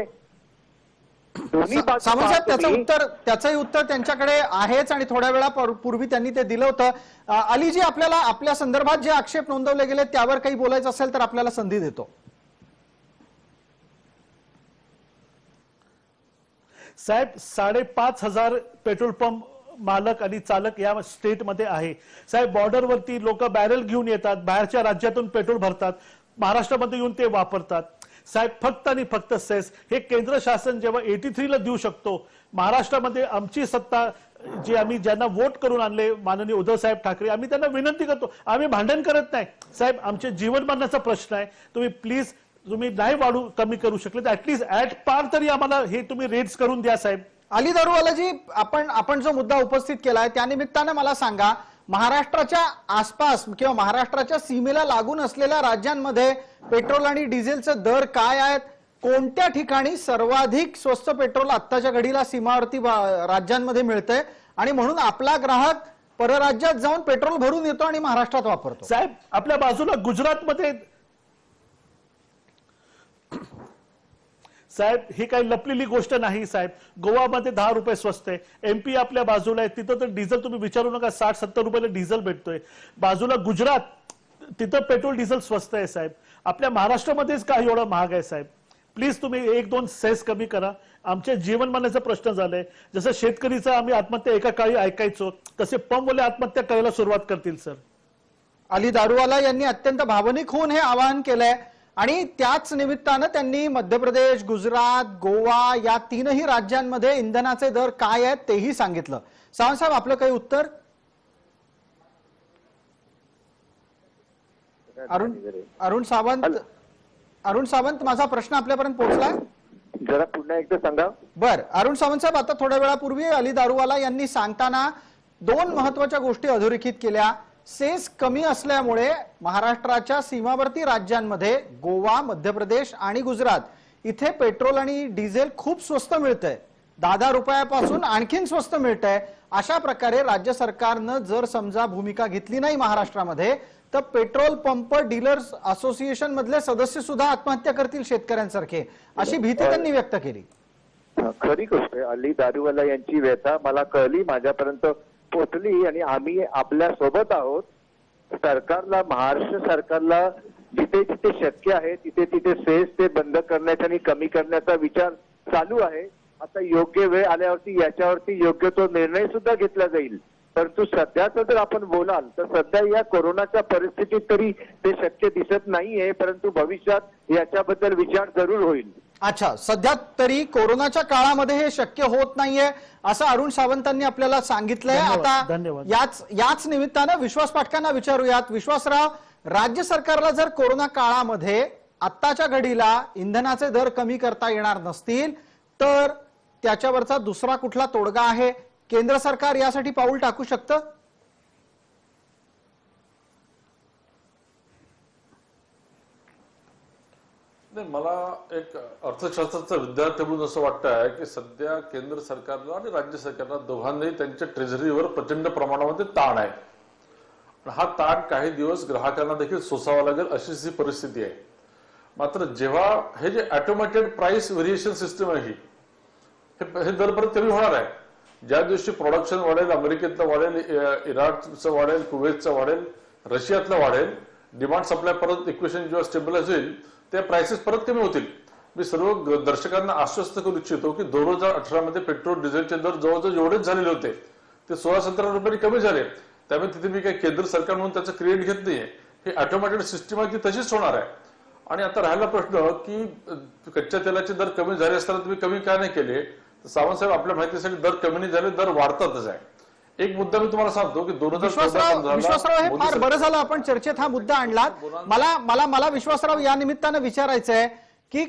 सावंत साहेब, त्याचंही उत्तर त्यांच्याकडे आहेच आणि थोड्या वेळापूर्वी त्यांनी ते दिलं होतं. अलीजी, आपल्याला आपल्या संदर्भात जे आक्षेप नोंदवले गेले त्यावर काही बोलायचं असेल तर आपल्याला संधी देतो. साहेब, 5,500 पेट्रोल पंप मालक आणि चालक या स्टेटमध्ये आहे. साहेब, बॉर्डरवरती लोक बॅरल घेऊन येतात, बाहेरच्या राज्यातून पेट्रोल भरतात, महाराष्ट्रामध्ये येऊन ते वापरतात. साहेब, फक्त आणि फक्त सेस हे केंद्र शासन जेव्हा 83 ला देऊ शकतो, महाराष्ट्रामध्ये आमची सत्ता जी आम्ही ज्यांना वोट करून आणले माननीय उद्धव साहेब ठाकरे, आम्ही त्यांना विनंती करतो, आम्ही भांडण करत नाही. साहेब, आमचे जीवन मरणाचा प्रश्न आहे, तुम्ही प्लीज तुम्ही नाही वाढू कमी करू शकले तर ऍटलीस्ट ऍट पार तरी आम्हाला हे तुम्ही रेट्स करून द्या. साहेब, अली दारूवालाजी, आपण जो मुद्दा उपस्थित केलाय त्यानिमित्तानं मला सांगा, महाराष्ट्राच्या आसपास किंवा महाराष्ट्राच्या सीमेला लागून असलेल्या राज्यांमध्ये पेट्रोल आणि डिझेलचे दर काय आहेत? कोणत्या ठिकाणी सर्वाधिक स्वस्त पेट्रोल आत्ताच्या घडीला सीमावर्ती राज्यांमध्ये मिळतंय आणि म्हणून आपला ग्राहक परराज्यात जाऊन पेट्रोल भरून येतो आणि महाराष्ट्रात वापरतो? साहेब, आपल्या बाजूला गुजरातमध्ये साहेब ही काही लपलेली गोष्ट नाही. साहेब, गोवामध्ये 10 रुपये स्वस्त आहे, एमपी आपल्या बाजूला आहे, तिथं तर डिझेल तुम्ही विचारू नका, 60-70 रुपयाला डिझेल भेटतोय. बाजूला गुजरात, तिथं पेट्रोल डिझेल स्वस्त आहे. साहेब, आपल्या महाराष्ट्रामध्येच का एवढं महाग आहे? साहेब, प्लीज तुम्ही 1-2 सेस कमी करा. आमच्या जीवनमानाचा प्रश्न झालाय. जसं शेतकरीचा आम्ही आत्महत्या एका काळी ऐकायचो, तसे पंपवाले आत्महत्या करायला सुरुवात करतील. सर, अली दारूवाला यांनी अत्यंत भावनिक होऊन हे आवाहन केलंय आणि त्याच निमित्तानं त्यांनी मध्य प्रदेश, गुजरात, गोवा या तीनही राज्यांमध्ये इंधनाचे दर काय आहेत तेही सांगितलं. सावंत साहेब, आपलं काही उत्तर? अरुण सावंत, माझा प्रश्न आपल्यापर्यंत पोहोचलाय? जरा पुन्हा एकदा सांगा. बर, अरुण सावंत साहेब, आता थोड्या वेळापूर्वी अली दारूवाला यांनी सांगताना दोन महत्वाच्या गोष्टी अधोरेखित केल्या. सेस कमी असल्यामुळे महाराष्ट्राच्या सीमावर्ती राज्यांमध्ये गोवा, मध्य प्रदेश आणि गुजरात इथे पेट्रोल आणि डिझेल खूप स्वस्त मिळतंय, 10 रुपयापासून आणखीन स्वस्त मिळतंय. अशा प्रकारे राज्य सरकारनं जर समजा भूमिका घेतली नाही महाराष्ट्रामध्ये, तर पेट्रोल पंप डीलर्स असोसिएशन मधले सदस्य सुद्धा आत्महत्या करतील शेतकऱ्यांसारखे, अशी भीती त्यांनी व्यक्त केली. खरी गोष्ट आहे. अली दारूवाला यांची व्यथा मला कळली, माझ्यापर्यंत पोहोचली आणि आम्ही आपल्या सोबत आहोत. सरकारला, महाराष्ट्र सरकारला जिथे जिथे शक्य आहे तिथे तिथे सेस ते बंद करण्याचा आणि कमी करण्याचा विचार चालू आहे. आता योग्य वेळ आल्यावरती याच्यावरती योग्य तो निर्णय सुद्धा घेतला जाईल. परंतु सध्याचं जर आपण बोलाल तर सध्या या कोरोनाच्या परिस्थितीत तरी ते शक्य दिसत नाहीये, परंतु भविष्यात याच्याबद्दल विचार जरूर होईल. अच्छा, सध्या तरी कोरोनाच्या काळामध्ये हे शक्य होत नाहीये असं अरुण सावंतांनी आपल्याला सांगितलंय. धन्यवाद. आता याच निमित्तानं विश्वास पाटकांना विचारूयात. विश्वासराव, राज्य सरकारला जर कोरोना काळामध्ये आत्ताच्या घडीला इंधनाचे दर कमी करता येणार नसतील तर त्याच्यावरचा दुसरा कुठला तोडगा आहे? केंद्र सरकार यासाठी पाऊल टाकू शकतं? नाही, मला एक अर्थशास्त्राचा विद्यार्थी म्हणून असं वाटतंय की सध्या केंद्र सरकारला आणि राज्य सरकारला दोघांनाही त्यांच्या ट्रेझरीवर प्रचंड प्रमाणामध्ये ताण आहे. हा ताण काही दिवस ग्राहकांना देखील सोसावा लागेल अशीच ही परिस्थिती आहे. मात्र जेव्हा हे जे ऑटोमॅटेड प्राइस व्हेरिएशन सिस्टम आहे हे दर परत कमी होणार आहे. ज्या दिवशी प्रोडक्शन वाढेल, अमेरिकेतलं वाढेल, इराकचं वाढेल, कुवेतचं वाढेल, रशियातलं वाढेल, डिमांड सप्लाय परत इक्वेशन जेव्हा स्टेबलाइज होईल त्या प्राइसेस परत कमी होतील. मी सर्व दर्शकांना आश्वस्त करू इच्छितो की 2018 मध्ये पेट्रोल डिझेलचे दर जवळजवळ एवढेच झालेले होते, ते 16-17 रुपयांनी कमी झाले. त्यामुळे तिथे मी काही केंद्र सरकार म्हणून त्याचं क्रेडिट घेत नाहीये. ही ऑटोमॅटेड सिस्टम आहे ती तशीच होणार आहे. आणि आता राहिला प्रश्न की कच्च्या तेलाचे दर कमी झाले असताना तुम्ही कमी का नाही केले? सावंत साहेब, आपल्या माहितीसाठी दर कमी नाही झाले, दर वाढतातच आहे. एक मुद्दा मी तुम्हाला सांगतो की 2014 विश्वासराव, हे फार बरं झालं आपण चर्चेत हा मुद्दा आणलात. मला विश्वासराव या निमित्तानं विचारायचं आहे की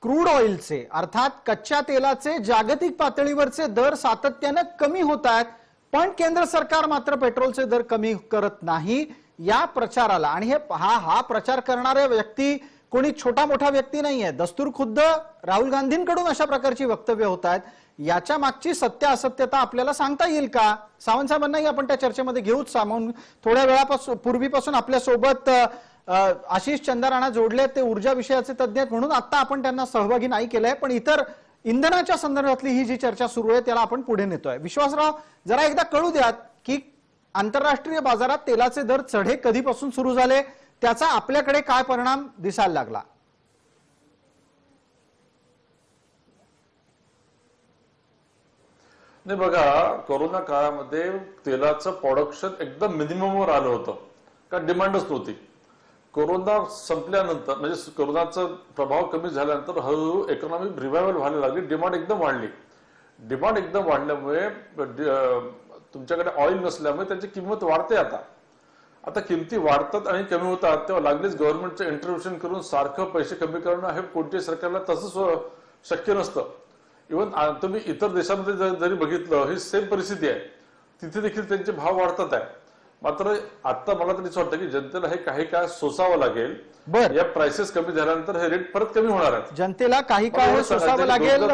क्रूड ऑइलचे अर्थात कच्च्या तेलाचे जागतिक पातळीवरचे दर सातत्यानं कमी होत आहेत, पण केंद्र सरकार मात्र पेट्रोलचे दर कमी करत नाही. या प्रचाराला, आणि हा प्रचार करणारे व्यक्ती कोणी छोटा मोठा व्यक्ती नाहीये, दस्तूर खुद्द राहुल गांधींकडून अशा प्रकारची वक्तव्य होत आहेत. याच्या मागची सत्य असत्यता आपल्याला सांगता येईल का? सावंत साहेबांनाही आपण त्या चर्चेमध्ये घेऊच. सामावून थोड्या वेळापासून पूर्वीपासून आपल्या सोबत आशिष चंद्राणा जोडले, ते ऊर्जा विषयाचे तज्ज्ञ आहेत म्हणून आता आपण त्यांना सहभागी नाही केलंय, पण इतर इंधनाच्या संदर्भातली ही जी चर्चा सुरू आहे त्याला आपण पुढे नेतोय. विश्वासराव, जरा एकदा कळू द्यात की आंतरराष्ट्रीय बाजारात तेलाचे दर चढे कधीपासून सुरू झाले, त्याचा आपल्याकडे काय परिणाम दिसायला लागला? नाही बघा, कोरोना काळामध्ये तेलाचं प्रोडक्शन एकदम मिनिममवर आलं होतं, कारण डिमांडच नव्हती. कोरोना संपल्यानंतर म्हणजे कोरोनाचा प्रभाव कमी झाल्यानंतर हळूहळू इकॉनॉमी रिवायवल व्हायला लागली, डिमांड एकदम वाढली. डिमांड एकदम वाढल्यामुळे तुमच्याकडे ऑइल नसल्यामुळे त्याची किंमत वाढते. आता किमती वाढतात आणि कमी होतात तेव्हा लागलीच गव्हर्नमेंटचं इंटरव्हेन्शन करून सारखं पैसे कमी करणं हे कोणत्याही सरकारला तसंच शक्य नसतं. इव्हन तुम्ही इतर देशांमध्ये जरी बघितलं ही सेम परिस्थिती आहे, तिथे देखील त्यांचे भाव वाढतात आहे. मात्र आता मला तरी वाटतं की जनतेला हे काही काळ सोसावं लागेल. या प्राइसेस कमी झाल्यानंतर हे रेट परत कमी होणार आहेत. जनतेला काही काळ हे सोसावं लागेल,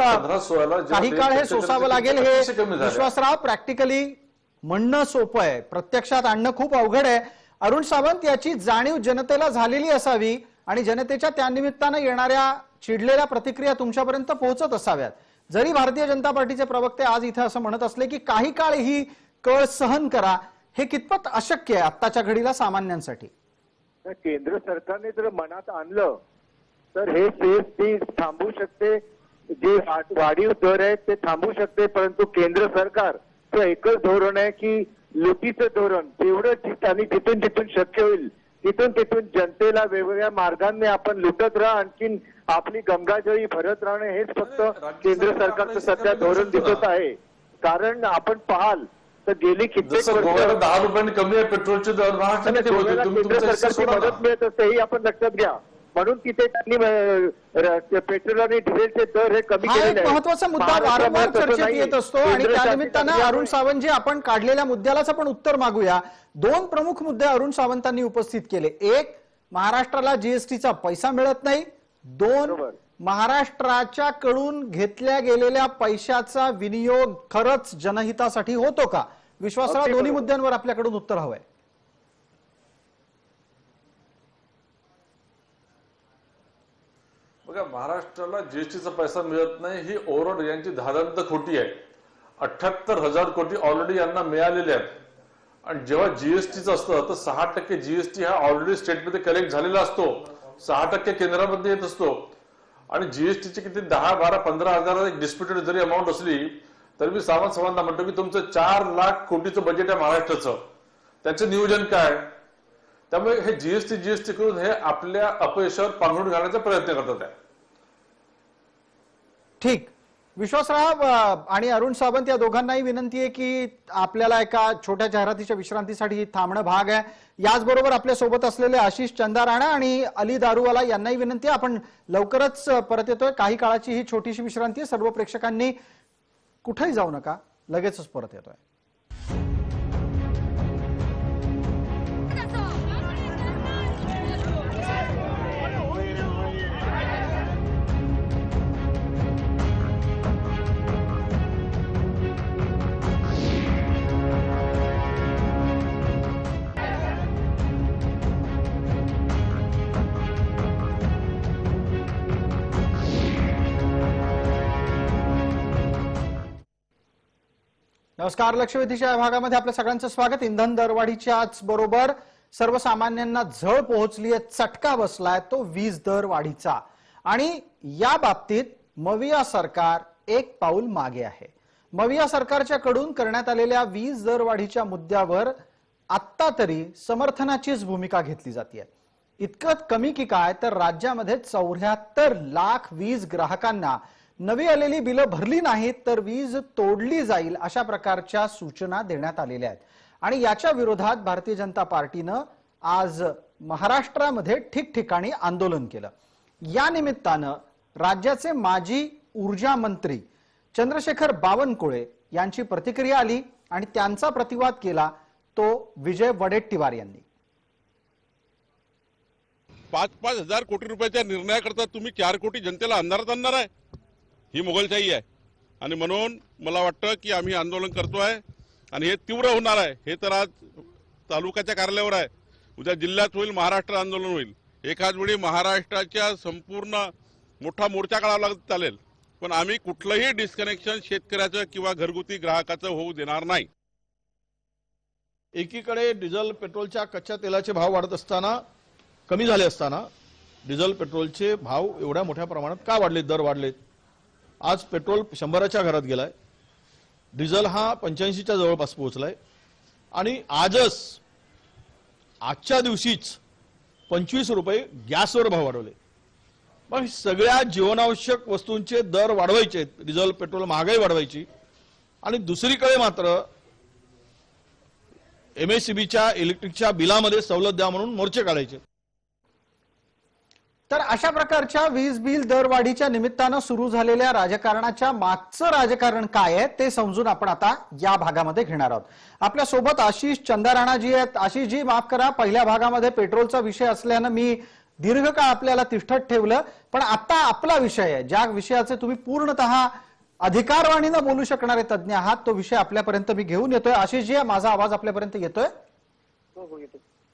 काही काळ हे सोसावं लागेल. हे विश्वासराव, प्रॅक्टिकली म्हणणं सोपं आहे, प्रत्यक्षात आणणं खूप अवघड आहे. अरुण सावंत, याची जाणीव जनतेला झालेली असावी आणि जनतेच्या त्यानिमित्तानं येणाऱ्या चिडलेल्या प्रतिक्रिया तुमच्यापर्यंत पोहोचत असाव्यात. जरी भारतीय जनता पार्टीचे प्रवक्ते आज इथे असं म्हणत असले की काही काळ ही कळ सहन करा, हे कितपत अशक्य आहे आत्ताच्या घडीला सामान्यांसाठी? केंद्र सरकारने जर मनात आणलं तर हे सेस ती थांबवू शकते, जे वाढीव दर आहेत ते थांबवू शकते. परंतु केंद्र सरकारचं एकच धोरण आहे की लुटीचं धोरण, जेवढं आणि जिथून जिथून शक्य होईल तिथून जनतेला वेगवेगळ्या मार्गांनी आपण लुटत राहा, आणखीन आपली गंगाजळी भरत राहणे हेच फक्त केंद्र सरकारचं सध्या धोरण दिसत आहे. कारण आपण पाहाल तर गेली कित्येक जसं गोव्याला 10 रुपयांनी कमी आहे पेट्रोलचे दर, महाराष्ट्रात ते होते. तुम्ही केंद्र तुमचं सरकारची सोडा ना. मदत मिळत असते हे आपण लक्षात घ्या. म्हणून तिथे त्यांनी पेट्रोल आणि डिझेलचे दर हे कमी हा केलेले एक आहेत. महत्वाचा मुद्दा वारंवार चर्चेत येत असतो आणि त्यानिमित्तानं अरुण सावंत जी आपण काढलेल्या मुद्द्यालाच आपण उत्तर मागूया. 2 प्रमुख मुद्दे अरुण सावंतांनी उपस्थित केले. एक, महाराष्ट्राला जीएसटीचा पैसा मिळत नाही. 2, महाराष्ट्राच्या कडून घेतल्या गेलेल्या पैशाचा विनियोग खरंच जनहितासाठी होतो का? विश्वासराव, दोन्ही मुद्द्यांवर आपल्याकडून उत्तर हवंय. बघा, महाराष्ट्राला जीएसटीचा पैसा मिळत नाही ही ओव्हरऑल यांची धादांत खोटी आहे. 78,000 कोटी ऑलरेडी यांना मिळालेले आहेत. आणि जेव्हा जीएसटीचं असतं तर 6% जीएसटी हा ऑलरेडी स्टेटमध्ये कलेक्ट झालेला असतो, 6% केंद्रामध्ये येत असतो. आणि जीएसटीची किती 10, 12, 15 हजार एक डिस्प्युटेड जरी अमाऊंट असली तरी मी सावंतांना म्हणतो की तुमचं 4 लाख कोटीचं बजेट आहे महाराष्ट्राचं, त्याचं नियोजन काय? त्यामुळे हे जीएसटी करून हे आपल्या अपयशावर पांघरून घालण्याचा प्रयत्न करतात आहे. ठीक, विश्वासराव आणि अरुण सावंत या दोघांनाही विनंती आहे की आपल्याला एका छोट्या जाहिरातीच्या विश्रांतीसाठी थांबणं भाग आहे. याचबरोबर आपल्या सोबत असलेले आशिष चंदाराणा आणि अली दारूवाला यांनाही विनंती आहे, आपण लवकरच परत येतोय. काही काळाची ही छोटीशी विश्रांती, सर्व प्रेक्षकांनी कुठेही जाऊ नका, लगेचच परत येतोय. नमस्कार, लक्षवेधीच्या या भागामध्ये आपल्या सगळ्यांचं स्वागत. इंधन दरवाढीच्याच बरोबर सर्वसामान्यांना झळ पोहोचली आहे, चटका बसलाय तो वीज दरवाढीचा. आणि या बाबतीत मविया सरकार एक पाऊल मागे आहे. मविया सरकारच्या कडून करण्यात आलेल्या वीज दरवाढीच्या मुद्द्यावर आत्ता तरी समर्थनाचीच भूमिका घेतली जाते. इतकं कमी की काय, तर राज्यामध्ये 74 लाख वीज ग्राहकांना नवी आलेली बिलं भरली नाहीत तर वीज तोडली जाईल अशा प्रकारच्या सूचना देण्यात आलेल्या आहेत. आणि याच्या विरोधात भारतीय जनता पार्टीनं आज महाराष्ट्रामध्ये ठिकठिकाणी आंदोलन केलं. या निमित्तानं राज्याचे माजी ऊर्जा मंत्री चंद्रशेखर बावनकुळे यांची प्रतिक्रिया आली आणि त्यांचा प्रतिवाद केला तो विजय वडेट्टीवार यांनी. 5-5 हजार कोटी रुपयाच्या निर्णयाकरता तुम्ही 4 कोटी जनतेला अंधारात आणणार आहे, ही मोगलशाही आहे. आणि म्हणून मला वाटतं की आम्ही आंदोलन करतोय आणि हे तीव्र होणार आहे. हे तर आज तालुक्याच्या कार्यालयावर आहे, उद्या जिल्ह्यात होईल, महाराष्ट्र आंदोलन होईल. एकाच वेळी महाराष्ट्राच्या संपूर्ण मोठा मोर्चा काढावा लागत चालेल, पण आम्ही कुठलंही डिस्कनेक्शन शेतकऱ्याचं किंवा घरगुती ग्राहकाचं होऊ देणार नाही. एकीकडे डिझेल पेट्रोलच्या कच्च्या तेलाचे भाव वाढत असताना, कमी झाले असताना डिझेल पेट्रोलचे भाव एवढ्या मोठ्या प्रमाणात का वाढलेत, दर वाढलेत? आज पेट्रोल 100च्या घरात गेलाय, डिझेल हा 85च्या जवळपास पोहोचलाय आणि आजच्या दिवशीच 25 रुपये गॅसवर भाव वाढवले. मग सगळ्या जीवनावश्यक वस्तूंचे दर वाढवायचे आहेत, डिझेल पेट्रोल महागाई वाढवायची आणि दुसरीकडे मात्र MSEBीच्या इलेक्ट्रिकच्या बिलामध्ये सवलत द्या म्हणून मोर्चे काढायचे. तर अशा प्रकारच्या वीज बिल दरवाढीच्या निमित्तानं सुरू झालेल्या राजकारणाच्या मागचं राजकारण काय आहे ते समजून आपण आता या भागामध्ये घेणार आहोत. आपल्या सोबत आशिष चंदाराणा जी आहेत. आशिष जी, माफ करा, पहिल्या भागामध्ये पेट्रोलचा विषय असल्यानं मी दीर्घकाळ आपल्याला तिष्ठत ठेवलं, पण आता आपला विषय आहे, ज्या विषयाचे तुम्ही पूर्णतः अधिकारवाणीनं बोलू शकणारे तज्ज्ञ आहात, तो विषय आपल्यापर्यंत मी घेऊन येतोय. आशिष जी, माझा आवाज आपल्यापर्यंत येतोय?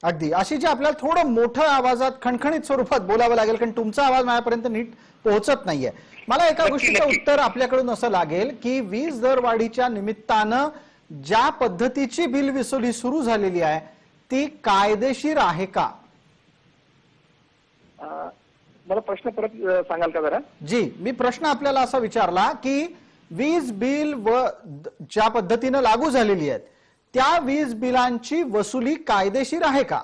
अगदी. आशिष जी, आपल्याला थोडं मोठ्या आवाजात खणखणीत स्वरूपात बोलावं लागेल, कारण तुमचा आवाज माझ्यापर्यंत नीट पोहोचत नाहीये. मला एका गोष्टीचं उत्तर आपल्याकडून असं लागेल की वीज दरवाढीच्या निमित्तानं ज्या पद्धतीची बिल वसुली सुरू झालेली आहे ती कायदेशीर आहे का? मला प्रश्न परत सांगाल का जरा? जी, मी प्रश्न आपल्याला असा विचारला की वीज बिल ज्या पद्धतीनं लागू झालेली आहेत त्या वीज बिलांची वसुली कायदेशीर आहे का?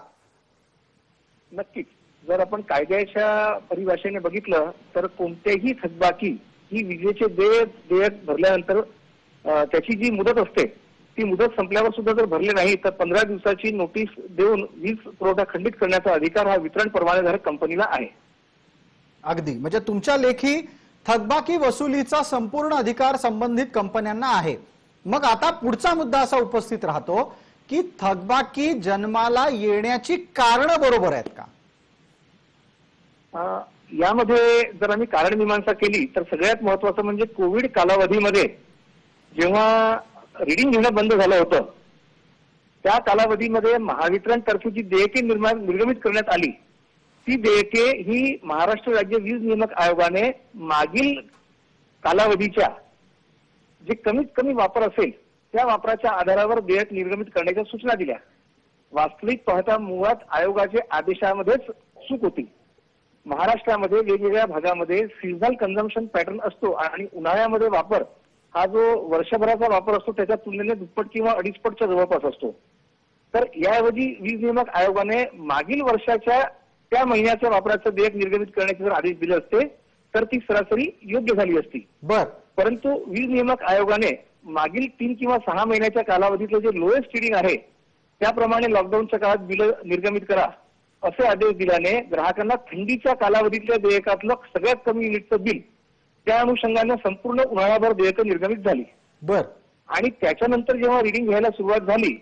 नक्कीच. जर आपण कायद्याच्या परिभाषेने बघितलं तर कोणतेही थकबाकी ही विजेचे देयक भरल्यानंतर त्याची जी मुदत असते ती मुदत संपल्यावर सुद्धा जर भरले नाही तर 15 दिवसाची नोटीस देऊन वीज पुरवठा खंडित करण्याचा अधिकार हा वितरण परवानेधारक कंपनीला आहे. अगदी, म्हणजे तुमच्या लेखी थकबाकी वसुलीचा संपूर्ण अधिकार संबंधित कंपन्यांना आहे. मग आता पुढचा मुद्दा असा उपस्थित राहतो की थकबाकी जन्माला येण्याची कारणं बरोबर आहेत का? यामध्ये जर आम्ही कारण मीमांसा केली तर सगळ्यात महत्वाचं म्हणजे कोविड कालावधीमध्ये जेव्हा रिडिंग घेणं बंद झालं होतं त्या कालावधीमध्ये महावितरण तर्फे जी देयके निर्गमित करण्यात आली ती देयके ही महाराष्ट्र राज्य वीज नियामक आयोगाने मागील कालावधीच्या जे कमीत कमी वापर असेल त्या वापराच्या आधारावर देयक निर्गमित करण्याच्या सूचना दिल्या. वास्तविक पाहता मुळात आयोगाच्या आदेशामध्येच चूक होती. महाराष्ट्रामध्ये वेगवेगळ्या भागामध्ये सीझनल कन्झम्पशन पॅटर्न असतो आणि उन्हाळ्यामध्ये वापर हा जो वर्षभराचा वापर असतो त्याच्या तुलनेने दुप्पट किंवा अडीचपटच्या जवळपास असतो. तर याऐवजी वीज नियामक आयोगाने मागील वर्षाच्या त्या महिन्याच्या वापराचं देयक निर्गमित करण्याचे जर आदेश दिले असते तर ती सरासरी योग्य झाली असती. परंतु वीज नियामक आयोगाने मागील 3 किंवा 6 महिन्याच्या कालावधीतलं जे लोएस्ट रिडिंग आहे त्याप्रमाणे लॉकडाऊनच्या काळात बिल निर्गमित करा असे आदेश दिल्याने ग्राहकांना थंडीच्या कालावधीतल्या देयकातलं सगळ्यात कमी युनिटचं बिल त्या अनुषंगाने संपूर्ण उन्हाळ्याभर देयकं निर्गमित झाली. आणि त्याच्यानंतर जेव्हा रिडिंग घ्यायला सुरुवात झाली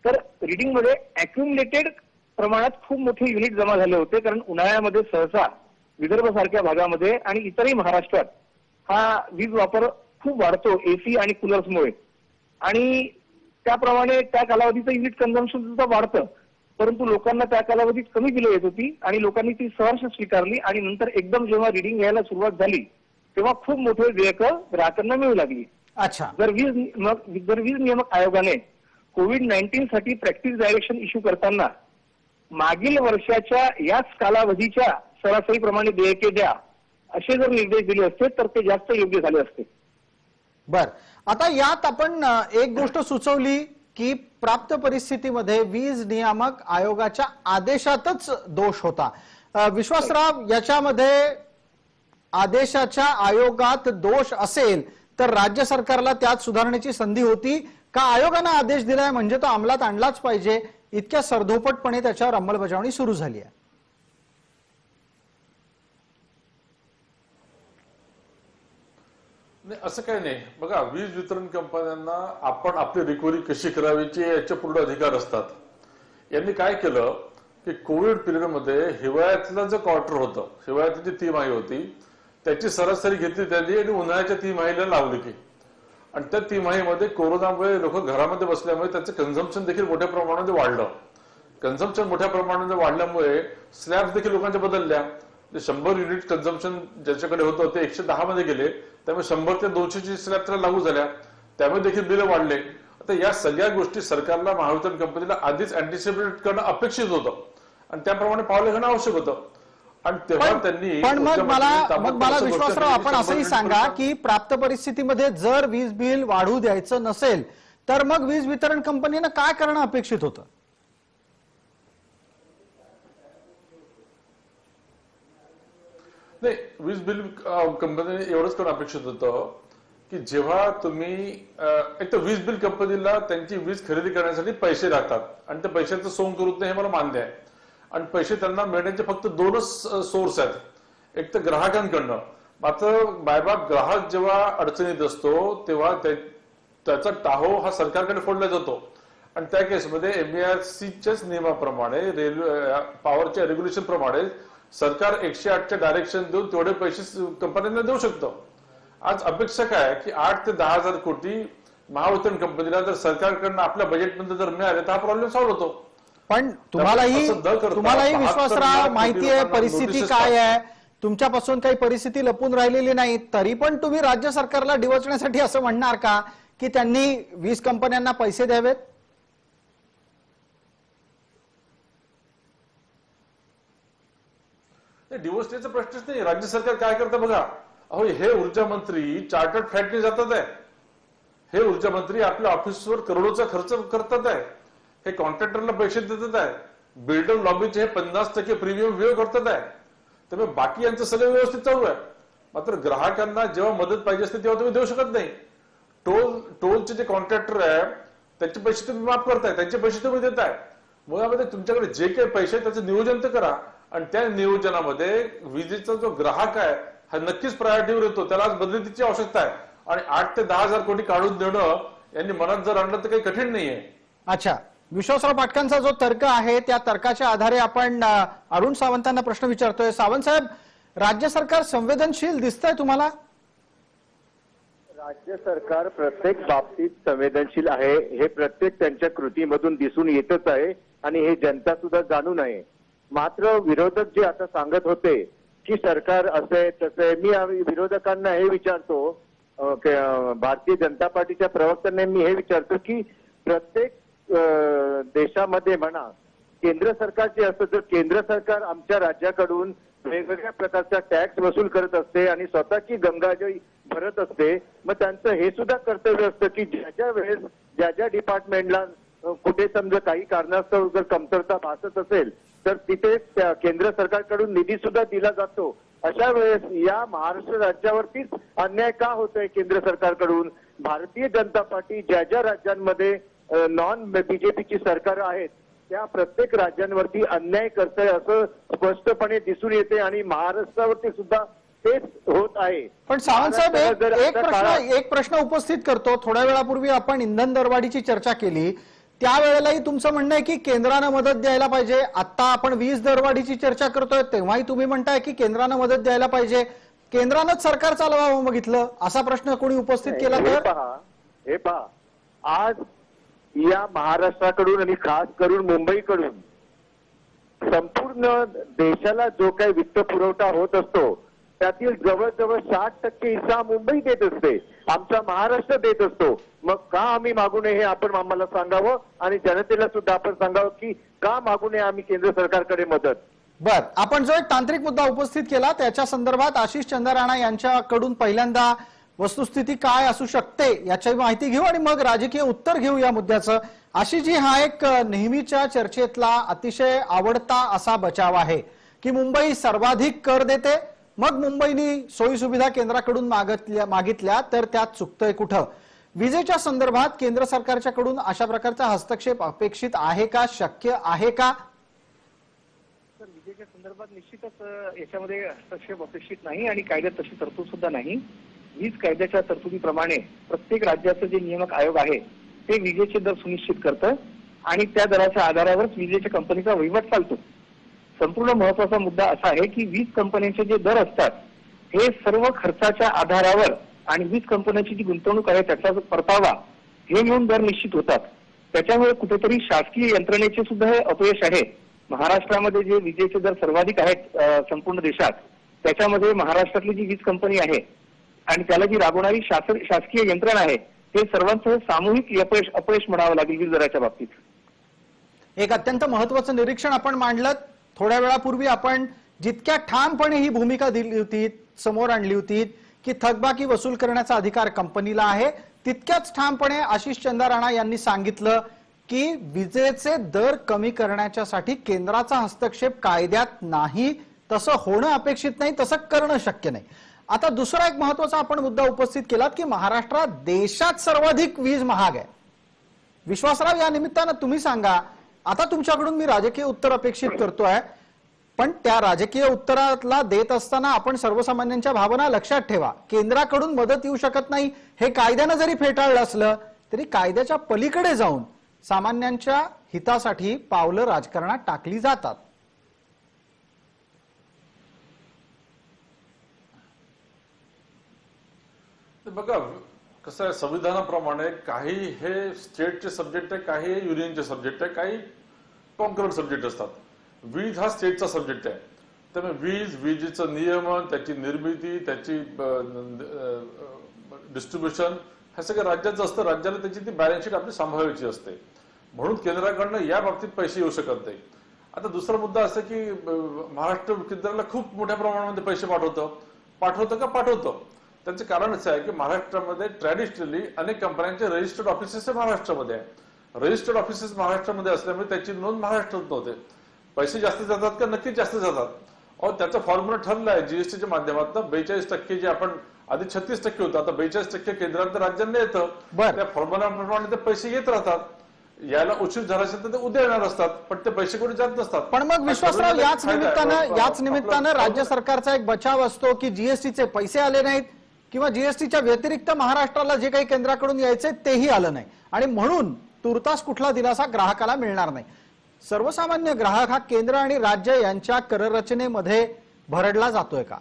तर रिडिंगमध्ये अॅक्युमुलेटेड प्रमाणात खूप मोठे युनिट जमा झाले होते. कारण उन्हाळ्यामध्ये सहसा विदर्भ सारख्या भागामध्ये आणि इतरही महाराष्ट्रात हा वीज वापर खूप वाढतो एसी आणि कूलर्समुळे आणि त्याप्रमाणे त्या कालावधीचं युनिट कन्झम्पशन सुद्धा वाढतं. परंतु लोकांना त्या कालावधीत कमी बिलं येत होती आणि लोकांनी ती सहर्ष स्वीकारली आणि नंतर एकदम जेव्हा रिडिंग घ्यायला सुरुवात झाली तेव्हा खूप मोठे देयकं ग्राहकांना मिळू लागली. अच्छा, जर वीज नियामक आयोगाने कोविड-19 साठी प्रॅक्टिस डायरेक्शन इश्यू करताना मागील वर्षाच्या याच कालावधीच्या सरासरीप्रमाणे देयके द्या असे जर निर्देश दिले असते तर ते जास्त योग्य झाले असते. आता यात आपण एक गोष्ट सुचवली की प्राप्त परिस्थितीमध्ये वीज नियामक आयोगाच्या आदेशातच दोष होता. विश्वासराव, याच्यामध्ये आदेशाच्या आयोगात दोष असेल तर राज्य सरकारला त्यात सुधारण्याची संधी होती का? आयोगाने आदेश दिलाय म्हणजे तो अंमलात आणलाच पाहिजे इतक्या सरधोपटपणे त्याच्यावर अंमलबजावणी सुरू झाली आहे? नाही, असं काही नाही. बघा, वीज वितरण कंपन्यांना आपण आपली रिकव्हरी कशी करावीची याचे पूर्ण अधिकार असतात. यांनी काय केलं की कोविड पिरियडमध्ये हिवाळ्यातलं जे क्वार्टर होतं, हिवाळ्यातली जी तिमाही होती त्याची सरासरी घेतली त्यांनी आणि उन्हाळ्याच्या तिमाहीला लावली की, आणि त्या तिमाहीमध्ये कोरोनामुळे लोक घरामध्ये बसल्यामुळे त्याचं कन्झम्पशन देखील मोठ्या प्रमाणामध्ये वाढलं. कन्झम्पशन मोठ्या प्रमाणामध्ये वाढल्यामुळे स्लॅब्स देखील लोकांच्या बदलल्या. 100 युनिट कन्झम्पशन ज्याच्याकडे होतं ते 110 मध्ये गेले, त्यामुळे 100 ते 200 स्लॅब त्याला लागू झाल्या, त्यामुळे देखील बिलं वाढले. आता या सगळ्या गोष्टी सरकारला, महावितरण कंपनीला आधीच अँटिसिपेट करणं अपेक्षित होतं आणि त्याप्रमाणे पावलं घेणं आवश्यक होतं. आणि तेव्हा त्यांनी मग मला विश्वासराव, आपण असंही सांगा की प्राप्त परिस्थितीमध्ये जर वीज बिल वाढू द्यायचं नसेल तर मग वीज वितरण कंपनीनं काय करणं अपेक्षित होतं? नाही, वीज बिल कंपनीने एवढंच करणं अपेक्षित होतं की जेव्हा तुम्ही एक तर वीज बिल कंपनीला त्यांची वीज खरेदी करण्यासाठी पैसे लागतात आणि त्या पैशाचं सोंग करू नये हे मला मान्य आहे. आणि पैसे त्यांना मिळण्याचे फक्त 2च सोर्स आहेत, एक तर ग्राहकांकडनं. मात्र बायबाप ग्राहक जेव्हा अडचणीत असतो तेव्हा त्याचा टाहो हा सरकारकडे फोडला जातो आणि त्या केसमध्ये MBRCच्याच नियमाप्रमाणे, रेल्वे पॉवरच्या रेग्युलेशन प्रमाणे सरकार 108च्या डायरेक्शन देऊन तेवढे पैसे कंपन्यांना देऊ शकतं. आज अपेक्षा काय की 8 ते 10 हजार कोटी महावितरण कंपनीला जर सरकारकडनं आपल्या बजेटमध्ये जर मिळाले तर हा प्रॉब्लेम सॉल्व्ह होतो. पण तुम्हालाही विश्वासराव माहिती आहे परिस्थिती काय आहे, तुमच्यापासून काही परिस्थिती लपून राहिलेली नाही, तरी पण तुम्ही राज्य सरकारला डिवचण्यासाठी असं म्हणणार का की त्यांनी वीज कंपन्यांना पैसे द्यावेत? डिवोर्सचा प्रश्नच नाही. राज्य सरकार काय करतं बघा, अहो हे ऊर्जा मंत्री चार्टर्ड फ्लाईटने जातात आहे, हे ऊर्जा मंत्री आपल्या ऑफिसवर करोडोचा खर्च करतात आहे, हे कॉन्ट्रॅक्टरला पैसे देतात आहे, बिल्डर लॉबीचे हे 50% प्रीमियम वेव करतात आहे. त्यामुळे बाकी यांचं सगळं व्यवस्थित चालू आहे. मात्र ग्राहकांना जेव्हा मदत पाहिजे असते तेव्हा तुम्ही देऊ शकत नाही. टोलचे जे कॉन्ट्रॅक्टर आहे त्यांचे पैसे तुम्ही माफ करताय, त्यांचे पैसे तुम्ही देताय. मुळामध्ये तुमच्याकडे जे काही पैसे आहेत त्याचं नियोजन तर करा, आणि त्या नियोजनामध्ये विजेचा जो ग्राहक आहे हा नक्कीच प्रायोरिटीवर येतो. त्याला आज बदलीची आवश्यकता आहे, आणि 8 ते 10 हजार कोटी काढून देणं यांनी मनात जर आणलं तर काही कठीण नाहीये. अच्छा, विश्वासराव पाटकांचा जो तर्क आहे त्या तर्काच्या आधारे आपण अरुण सावंतांना प्रश्न विचारतोय. सावंत साहेब, राज्य सरकार संवेदनशील दिसतंय तुम्हाला? राज्य सरकार प्रत्येक बाबतीत संवेदनशील आहे हे प्रत्येक त्यांच्या कृतीमधून दिसून येतच आहे, आणि हे जनता सुद्धा जाणून आहे. मात्र विरोधक जे आता सांगत होते की सरकार असे तसे, मी विरोधकांना हे विचारतो, भारतीय जनता पार्टीच्या प्रवक्त्यांना मी हे विचारतो की प्रत्येक देशामध्ये म्हणा केंद्र सरकार जे असतं, जर केंद्र सरकार आमच्या राज्याकडून वेगवेगळ्या प्रकारचा टॅक्स वसूल करत असते आणि स्वतःची गंगाजळी भरत असते, मग त्यांचं हे सुद्धा कर्तव्य असतं की ज्या वेळेस ज्या डिपार्टमेंटला कुठे समजा काही कारणास्तव जर कमतरता भासत असेल तर तिथे केंद्र सरकारकडून निधी सुद्धा दिला जातो. अशा वेळेस या महाराष्ट्र राज्यावरतीच अन्याय का होतोय केंद्र सरकारकडून? भारतीय जनता पार्टी ज्या राज्यांमध्ये नॉन बीजेपीची सरकार आहेत त्या प्रत्येक राज्यांवरती अन्याय करतंय असं स्पष्टपणे दिसून येते, आणि महाराष्ट्रावरती सुद्धा तेच होत आहे. पण सावंत साहेब, एक प्रश्न उपस्थित करतो. थोड्या वेळापूर्वी आपण इंधन दरवाढीची चर्चा केली, त्यावेळेलाही तुमचं म्हणणं आहे की केंद्रानं मदत द्यायला पाहिजे. आता आपण वीज दरवाढीची चर्चा करतोय तेव्हाही तुम्ही म्हणताय की केंद्रानं मदत द्यायला पाहिजे. केंद्रानंच सरकार चालवावं बघितलं असा प्रश्न कोणी उपस्थित केला तर? हे पहा, आज या महाराष्ट्राकडून आणि खास करून मुंबईकडून संपूर्ण देशाला जो काही वित्त पुरवठा होत असतो त्यातील जवळजवळ 60% हिस्सा मुंबई देत असते, आमचा महाराष्ट्र देत असतो. मग का आम्ही मागू नये हे आपण आम्हाला सांगावं, आणि जनतेला सुद्धा आपण सांगावं की का मागू नये आम्ही केंद्र सरकारकडे मदत. बर, आपण जो एक तांत्रिक मुद्दा उपस्थित केला त्याच्या संदर्भात आशिष चंद्र राणा यांच्याकडून पहिल्यांदा वस्तुस्थिती काय असू शकते याची माहिती घेऊ आणि मग राजकीय उत्तर घेऊ या मुद्द्याचं. आशिषजी, हा एक नेहमीच्या चर्चेतला अतिशय आवडता असा बचाव आहे की मुंबई सर्वाधिक कर देते, मग मुंबईनी सोयी सुविधा केंद्राकडून मागितल्या तर त्यात चुकतंय कुठं? विजेच्या संदर्भात केंद्र सरकारच्याकडून अशा प्रकारचा हस्तक्षेप अपेक्षित आहे का, शक्य आहे का? तर विजेच्या संदर्भात निश्चितच याच्यामध्ये हस्तक्षेप अपेक्षित नाही, आणि कायद्यात तशी तरतूद सुद्धा नाही. वीज कायद्याच्या तरतुदीप्रमाणे प्रत्येक राज्याचं जे नियामक आयोग आहे ते विजेचे दर सुनिश्चित करतं, आणि त्या दराच्या आधारावरच विजेच्या कंपनीचा वहिवाट चालतो. संपूर्ण महत्वाचा मुद्दा असा आहे की वीज कंपन्यांचे जे दर असतात हे सर्व खर्चाच्या आधारावर, आणि वीज कंपन्यांची जी गुंतवणूक आहे त्याचा परतावा हे मिळून दर निश्चित होतात. त्याच्यामुळे कुठेतरी शासकीय यंत्रणेचे सुद्धा हे अपयश आहे. महाराष्ट्रामध्ये जे विजेचे दर सर्वाधिक आहेत संपूर्ण देशात, त्याच्यामध्ये महाराष्ट्रातली जी वीज कंपनी आहे आणि त्याला जी राबवणारी शासकीय यंत्रणा आहे, हे सर्वांचं सामूहिक अपयश म्हणावं लागेल वीज दराच्या बाबतीत. एक अत्यंत महत्वाचं निरीक्षण आपण मांडलं. थोड्या वेळापूर्वी आपण जितक्या ठामपणे ही भूमिका दिली होती, समोर आणली होती की थकबाकी वसूल करण्याचा अधिकार कंपनीला आहे, तितक्याच ठामपणे आशिष चंद्र राणा यांनी सांगितलं की विजेचे दर कमी करण्यासाठी केंद्राचा हस्तक्षेप कायद्यात नाही, तसं होणं अपेक्षित नाही, तसं करणं शक्य नाही. आता दुसरा एक महत्वाचा आपण मुद्दा उपस्थित केलात की महाराष्ट्रात देशात सर्वाधिक वीज महाग आहे. विश्वासराव, या निमित्तानं तुम्ही सांगा, आता तुमच्याकडून मी राजकीय उत्तर अपेक्षित करतोय, पण त्या राजकीय उत्तराला देत असताना आपण सर्वसामान्यांच्या भावना लक्षात ठेवा. केंद्राकडून मदत येऊ शकत नाही हे कायद्यानं जरी फेटाळलं असलं तरी कायद्याच्या पलीकडे जाऊन सामान्यांच्या हितासाठी पावलं राजकारणात टाकली जातात. बघा कसं आहे, संविधानाप्रमाणे काही हे स्टेटचे सब्जेक्ट आहे, काही युनियनचे सब्जेक्ट आहे, काही कॉन्करंट सब्जेक्ट असतात. वीज हा स्टेटचा सब्जेक्ट आहे, त्यामुळे विजेचं नियमन, त्याची निर्मिती, त्याची डिस्ट्रीब्युशन हे सगळं राज्याचं असतं. राज्याला त्याची ती बॅलन्स शीट आपली सांभाळायची असते, म्हणून केंद्राकडनं या बाबतीत पैसे येऊ शकत नाही. आता दुसरा मुद्दा असा की महाराष्ट्र केंद्राला खूप मोठ्या प्रमाणामध्ये पैसे पाठवतं. त्याचं कारण असं आहे की महाराष्ट्रामध्ये ट्रॅडिशनली अनेक कंपन्यांचे रजिस्टर्ड ऑफिसेस महाराष्ट्रामध्ये आहे. रजिस्टर्ड ऑफिसेस महाराष्ट्रामध्ये असल्यामुळे त्याची नोंद महाराष्ट्रात नव्हते. पैसे जास्त जातात का? नक्कीच जास्त जातात. और त्याचा फॉर्म्युला ठरलाय जीएसटीच्या माध्यमातून. 42% जे आपण आधी 36% होतं, आता 42% केंद्रात राज्यांना येतं. बरं. त्या फॉर्म्युलाप्रमाणे ते पैसे येत राहतात. यायला उशीर झाला असेल तर ते उद्या येणार असतात, पण ते पैसे कोणी जात नसतात. पण मग विश्वासराव, याच निमित्तानं राज्य सरकारचा एक बचाव असतो की जीएसटीचे पैसे आले नाहीत किंवा जीएसटीच्या व्यतिरिक्त महाराष्ट्राला जे काही केंद्राकडून यायचे तेही आलं नाही आणि म्हणून तुर्तास कुठला दिलासा ग्राहकाला मिळणार नाही. सर्वसामान्य ग्राहक हा केंद्र आणि राज्य यांच्या कररचनेमध्ये भरडला जातोय का?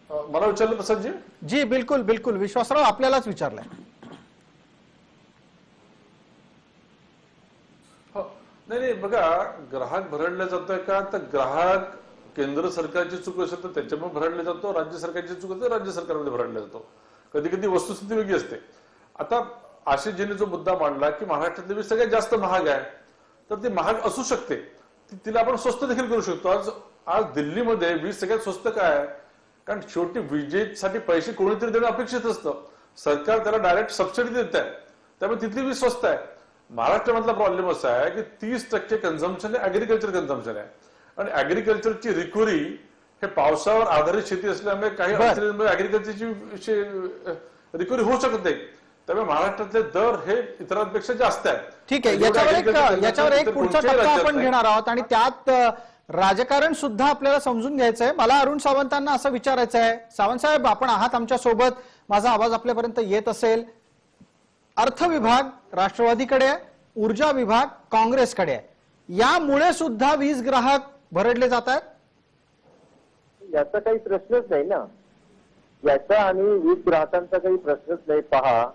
मला विचारलं प्रसादजी? जी बिलकुल बिलकुल, विश्वासराव आपल्यालाच विचारलंय. नाही, बघा, ग्राहक भरडला जातोय का? तर ग्राहक केंद्र सरकारची चूक असेल तर त्याच्यामुळे भरडला जातो, राज्य सरकारची चूक असेल तर राज्य सरकारमध्ये भरडला जातो. कधी कधी वस्तुस्थिती वेगळी असते. आता आशिषजीने जो मुद्दा मांडला की महाराष्ट्रातली वीज सगळ्यात जास्त महाग आहे, तर ती महाग असू शकते, तिला आपण स्वस्त देखील करू शकतो. आज दिल्लीमध्ये वीज सगळ्यात स्वस्त काय आहे? कारण शेवटी विजेसाठी पैसे कोणीतरी देणं अपेक्षित असतं. सरकार त्याला डायरेक्ट सबसिडी देत आहे, त्यामुळे तिथली वीज स्वस्त आहे. महाराष्ट्रामधला प्रॉब्लेम असा आहे की 30% कन्झम्पशन हे ऍग्रिकल्चर कन्झम्पन आहे आणि ऍग्रिकल्चरची रिकव्हरी हे पावसावर आधारित शेती असल्यामुळे काही अडचणींमुळे ऍग्रिकल्चरची रिकव्हरी होऊ शकत नाही. त्यामुळे महाराष्ट्रातले दर हे इतरांपेक्षा जास्त आहेत. ठीक आहे, याच्यावर एक पुढचा टप्पा आपण घेणार आहोत आणि त्यात राजकारण सुद्धा आपल्याला समजून घ्यायचं आहे. मला अरुण सावंतांना असं विचारायचं आहे, सावंत साहेब आपण आहात आमच्या सोबत, माझा आवाज आपल्यापर्यंत येत असेल. अर्थ विभाग राष्ट्रवादीकडे आहे, ऊर्जा विभाग काँग्रेसकडे आहे, यामुळे सुद्धा वीज ग्राहक भरडले जात आहेत? याचा काही प्रश्नच नाही ना, याचा आणि वीज ग्राहकांचा काही प्रश्नच नाही. पहा,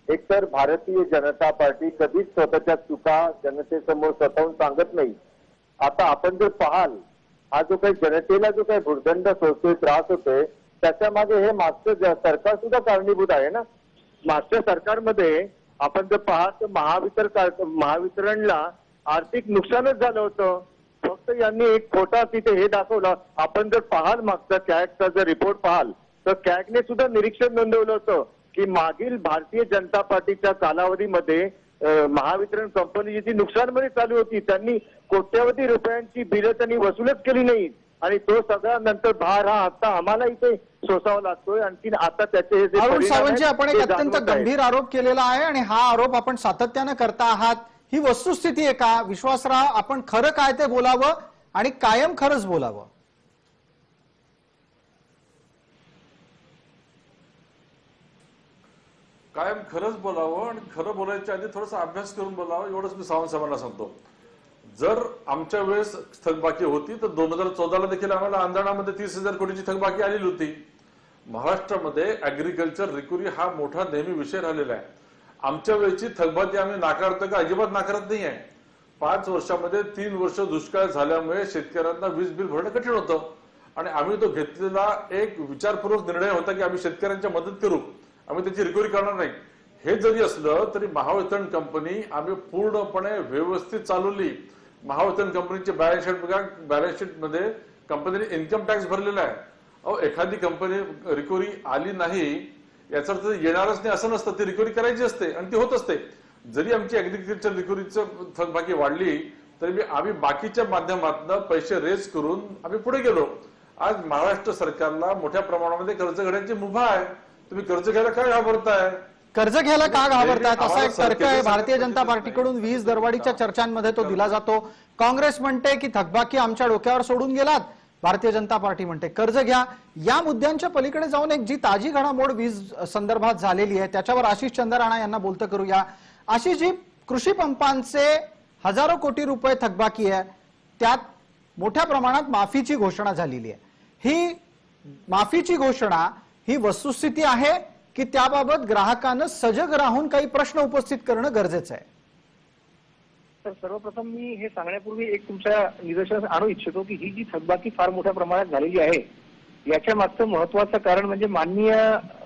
एकतर भारतीय जनता पार्टी कधीच स्वतःच्या चुका जनतेसमोर स्वतःहून सांगत नाही. आता आपण जर पाहाल, हा जो काही जनतेला जो काही भुर्दंड होतोय, त्रास होतोय, त्याच्या मागे हे मागचं सरकार सुद्धा कारणीभूत आहे ना. मागच्या सरकारमध्ये आपण जर पाहाल तर महावितरणला आर्थिक नुकसानच झालं होतं. फक्त यांनी एक खोटा तिथे हे दाखवलं. आपण जर पाहाल मागचा कॅगचा जर रिपोर्ट पाहाल तर कॅगने सुद्धा निरीक्षण नोंदवलं होतं की मागील भारतीय जनता पार्टीच्या कालावधीमध्ये महावितरण कंपनी जी नुकसानमध्ये चालू होती, त्यांनी कोट्यवधी रुपयांची बिलं त्यांनी वसूलच केली नाही आणि तो सगळा नंतर भार हा आता आम्हाला इथे सोसावा लागतोय. आणखी आता त्याचे हे अरुण सावंतजी, आपण एक अत्यंत गंभीर आरोप केलेला आहे आणि हा आरोप आपण सातत्यानं करता आहात. ही वस्तुस्थिती आहे का? विश्वासराव, आपण खरं काय ते बोलावं आणि कायम खरंच बोलावं. कायम खरंच बोलावं आणि खरं बोलायच्या आधी थोडासा अभ्यास करून बोलावं, एवढंच मी सावंत साहेबांना सांगतो. जर आमच्या वेळेस थकबाकी होती तर 2014ला देखील आम्हाला आंदोलनामध्ये 30,000 कोटीची थकबाकी आलेली होती. महाराष्ट्रामध्ये ऍग्रिकल्चर रिकव्हरी हा मोठा नेहमी विषय राहिलेला आहे. आमच्या वेळेची थकबाकी आम्ही नाकारतो का? अजिबात नाकारत नाही आहे. 5 वर्षामध्ये 3 वर्ष दुष्काळ झाल्यामुळे शेतकऱ्यांना वीज बिल भरणं कठीण होतं आणि आम्ही तो घेतलेला एक विचारपूर्वक निर्णय होता की आम्ही शेतकऱ्यांच्या मदत करू, आम्ही त्याची रिकव्हरी करणार नाही. हे जरी असलं तरी महावितरण कंपनी आम्ही पूर्णपणे व्यवस्थित चालवली. महावितरण कंपनीचे बॅलन्स शीट बघा, बॅलन्स शीट मध्ये कंपनीने इन्कम टॅक्स भरलेला आहे. एखादी कंपनी रिकव्हरी आली नाही याचा अर्थ येणारच नाही असं नसतं, ती रिकव्हरी करायची असते आणि ती होत असते. जरी आमची ऍग्रिकल्चर रिकव्हरीचं थकबाकी वाढली तरी आम्ही बाकीच्या माध्यमातून पैसे रेज करून आम्ही पुढे गेलो. आज महाराष्ट्र सरकारला मोठ्या प्रमाणामध्ये कर्ज घेण्याची मुभा आहे. तुम्ही कर्ज घ्यायला काय घाबरताय? कर्ज घ्यायला का घाबरतात असा एक तर्क आहे भारतीय जनता पार्टीकडून. वीज दरवाढीच्या चर्चांमध्ये तो दिला जातो. काँग्रेस म्हणते की थकबाकी आमच्या डोक्यावर सोडून गेलात, भारतीय जनता पार्टी म्हणते कर्ज घ्या. या मुद्द्यांच्या पलीकडे जाऊन एक जी ताजी घडामोड वीज संदर्भात झालेली आहे त्याच्यावर आशिष चंद्राणा यांना बोलतं करूया. आशिषजी, कृषी पंपांचे हजारो कोटी रुपये थकबाकी आहे, त्यात मोठ्या प्रमाणात माफीची घोषणा झालेली आहे. ही माफीची घोषणा ही वस्तुस्थिती आहे की त्याबाबत ग्राहकांना सजग राहून काही प्रश्न उपस्थित करणं गरजेचं आहे? तर सर्वप्रथम मी हे सांगण्यापूर्वी एक तुमच्या निदर्शनास आणू इच्छितो की ही जी थकबाकी फार मोठ्या प्रमाणात झालेली आहे याच्या मागचं महत्वाचं कारण म्हणजे माननीय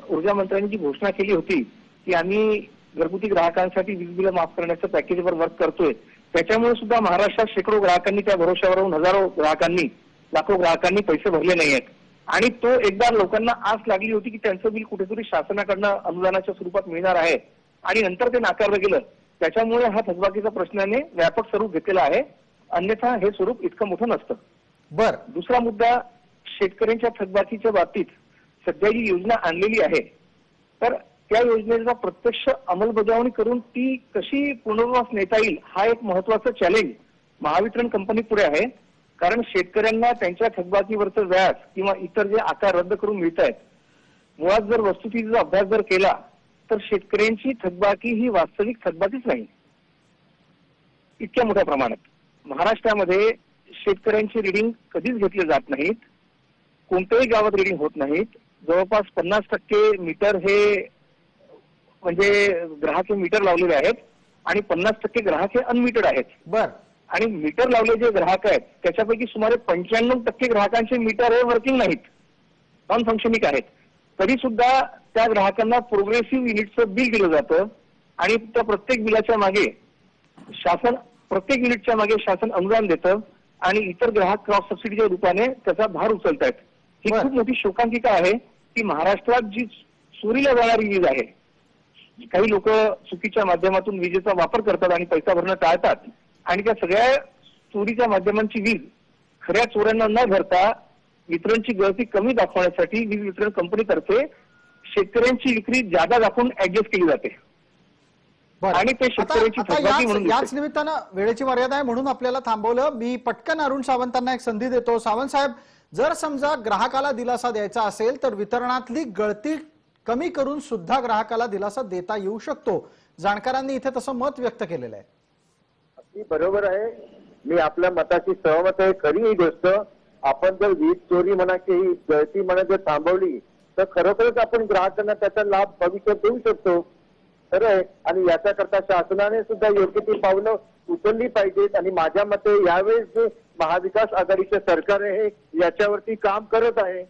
ऊर्जा मंत्र्यांनी जी घोषणा केली होती की आम्ही घरगुती ग्राहकांसाठी वीज बिल माफ करण्याचं पॅकेजवर वर्क करतोय. त्याच्यामुळे सुद्धा महाराष्ट्रात शेकडो ग्राहकांनी, त्या भरोश्यावर राहून हजारो ग्राहकांनी, लाखो ग्राहकांनी पैसे भरले नाही आहेत आणि तो एकदा लोकांना आस लागली होती की त्यांचं बिल कुठेतरी शासनाकडनं अनुदानाच्या स्वरूपात मिळणार आहे आणि नंतर ते नाकारलं गेलं. त्याच्यामुळे हा थकबाकीचा प्रश्नाने व्यापक स्वरूप घेतलेला आहे. अन्यथा हे स्वरूप इतकं मोठं नसतं. बर दुसरा मुद्दा, शेतकऱ्यांच्या थकबाकीच्या बाबतीत सध्या जी योजना आणलेली आहे तर त्या योजनेचा प्रत्यक्ष अंमलबजावणी करून ती कशी पुनर्वास नेता येईल हा एक महत्वाचं चॅलेंज महावितरण कंपनी पुढे आहे. कारण शेतकऱ्यांना त्यांच्या थकबाकीवरचं व्याज किंवा इतर जे आकार रद्द करून मिळत आहेत, मुळात जर वस्तुस्थितीचा अभ्यास जर केला तर शेतकऱ्यांची थकबाकी ही वास्तविक थकबाकीच नाही इतक्या मोठ्या प्रमाणात. महाराष्ट्रामध्ये शेतकऱ्यांची रिडिंग कधीच घेतले जात नाहीत. कोणत्याही गावात रिडिंग होत नाहीत. जवळपास 50% मीटर हे म्हणजे ग्राहक हे मीटर लावलेले आहेत आणि 50% ग्राहक हे अनमीटर्ड आहेत. बर आणि मीटर लावले जे ग्राहक आहेत त्याच्यापैकी सुमारे 95% ग्राहकांचे मीटर हे वर्किंग नाहीत, नॉन फंक्शनिंग आहेत. तरी सुद्धा त्या ग्राहकांना प्रोग्रेसिव्ह युनिटचं बिल दिलं जातं आणि त्या प्रत्येक बिलाच्या मागे शासन, प्रत्येक युनिटच्या मागे शासन अनुदान देतं आणि इतर ग्राहक क्रॉस सबसिडीच्या रूपाने त्याचा भार उचलत आहेत. ही खूप मोठी शोकांतिका आहे की महाराष्ट्रात जी चोरीला जाणारी वीज आहे, काही लोक चुकीच्या माध्यमातून विजेचा वापर करतात आणि पैसा भरणं टाळतात आणि त्या सगळ्या चोरीच्या माध्यमांची वीज खऱ्या चोऱ्यांना न भरता वितरणची गळती कमी दाखवण्यासाठी वीज वितरण कंपनीतर्फे शेतकऱ्यांची विक्री जादा दाखवून ऍडजस्ट केली जाते बर आणि ते शेतकऱ्याची आता थकबाकी म्हणून याच दिसते. निमित्तानं वेळेची मर्यादा आहे म्हणून आपल्याला थांबवलं. मी पटकन अरुण सावंतांना एक संधी देतो. सावंत साहेब, जर समजा ग्राहकाला दिलासा द्यायचा असेल तर वितरणातली गळती कमी करून सुद्धा ग्राहकाला दिलासा देता येऊ शकतो. जाणकारांनी इथे तसं मत व्यक्त केलेलं आहे. अगदी बरोबर आहे. मी आपल्या मताशी सहमत आहे. खरी ही गोष्ट, आपण जर वीज चोरी म्हणा की ही गळती म्हणा जर थांबवली तर खरोखरच आपण ग्राहकांना त्याचा लाभ भविष्यात देऊ शकतो. खरं आहे. आणि याच्याकरता शासनाने सुद्धा योग्य ती पावलं उचलली पाहिजेत आणि माझ्या मते यावेळेस जे महाविकास आघाडीचे सरकार आहे याच्यावरती काम करत आहे.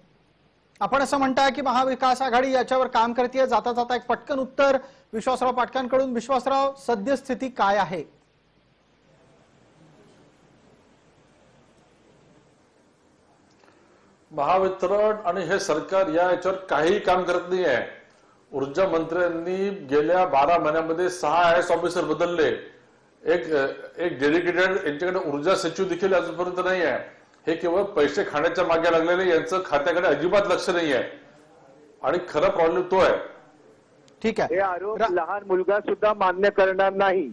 आपण असं म्हणताय की महाविकास आघाडी याच्यावर काम करते. जाता जाता एक पटकन उत्तर विश्वासराव पाटकांकडून. विश्वासराव, सद्यस्थिती काय आहे? महावितरण आणि हे सरकार याच्यावर काहीही काम करत नाही आहे. ऊर्जा मंत्र्यांनी गेल्या 12 महिन्यामध्ये 6 आयएएस ऑफिसर बदलले. एक डेडिकेटेड यांच्याकडे ऊर्जा सचिव देखील अजूनपर्यंत नाही आहे. हे केवळ पैसे खाण्याच्या मागे लागलेले, यांचं खात्याकडे अजिबात लक्ष नाही आहे आणि खरा प्रॉब्लेम तो आहे. ठीक आहे. हे आरोप लहान मुलगा सुद्धा मान्य करणार नाही.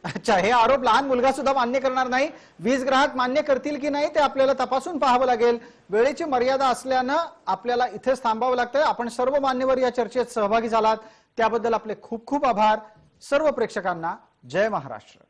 अच्छा, हे आरोप लहान मुलगा सुद्धा मान्य करणार नाही. वीज ग्राहक मान्य करतील की नाही ते आपल्याला तपासून पाहावं लागेल. वेळेची मर्यादा असल्यानं आपल्याला इथेच थांबावं लागतंय. आपण सर्व मान्यवर या चर्चेत सहभागी झालात त्याबद्दल आपले खूप खूप आभार. सर्व प्रेक्षकांना जय महाराष्ट्र.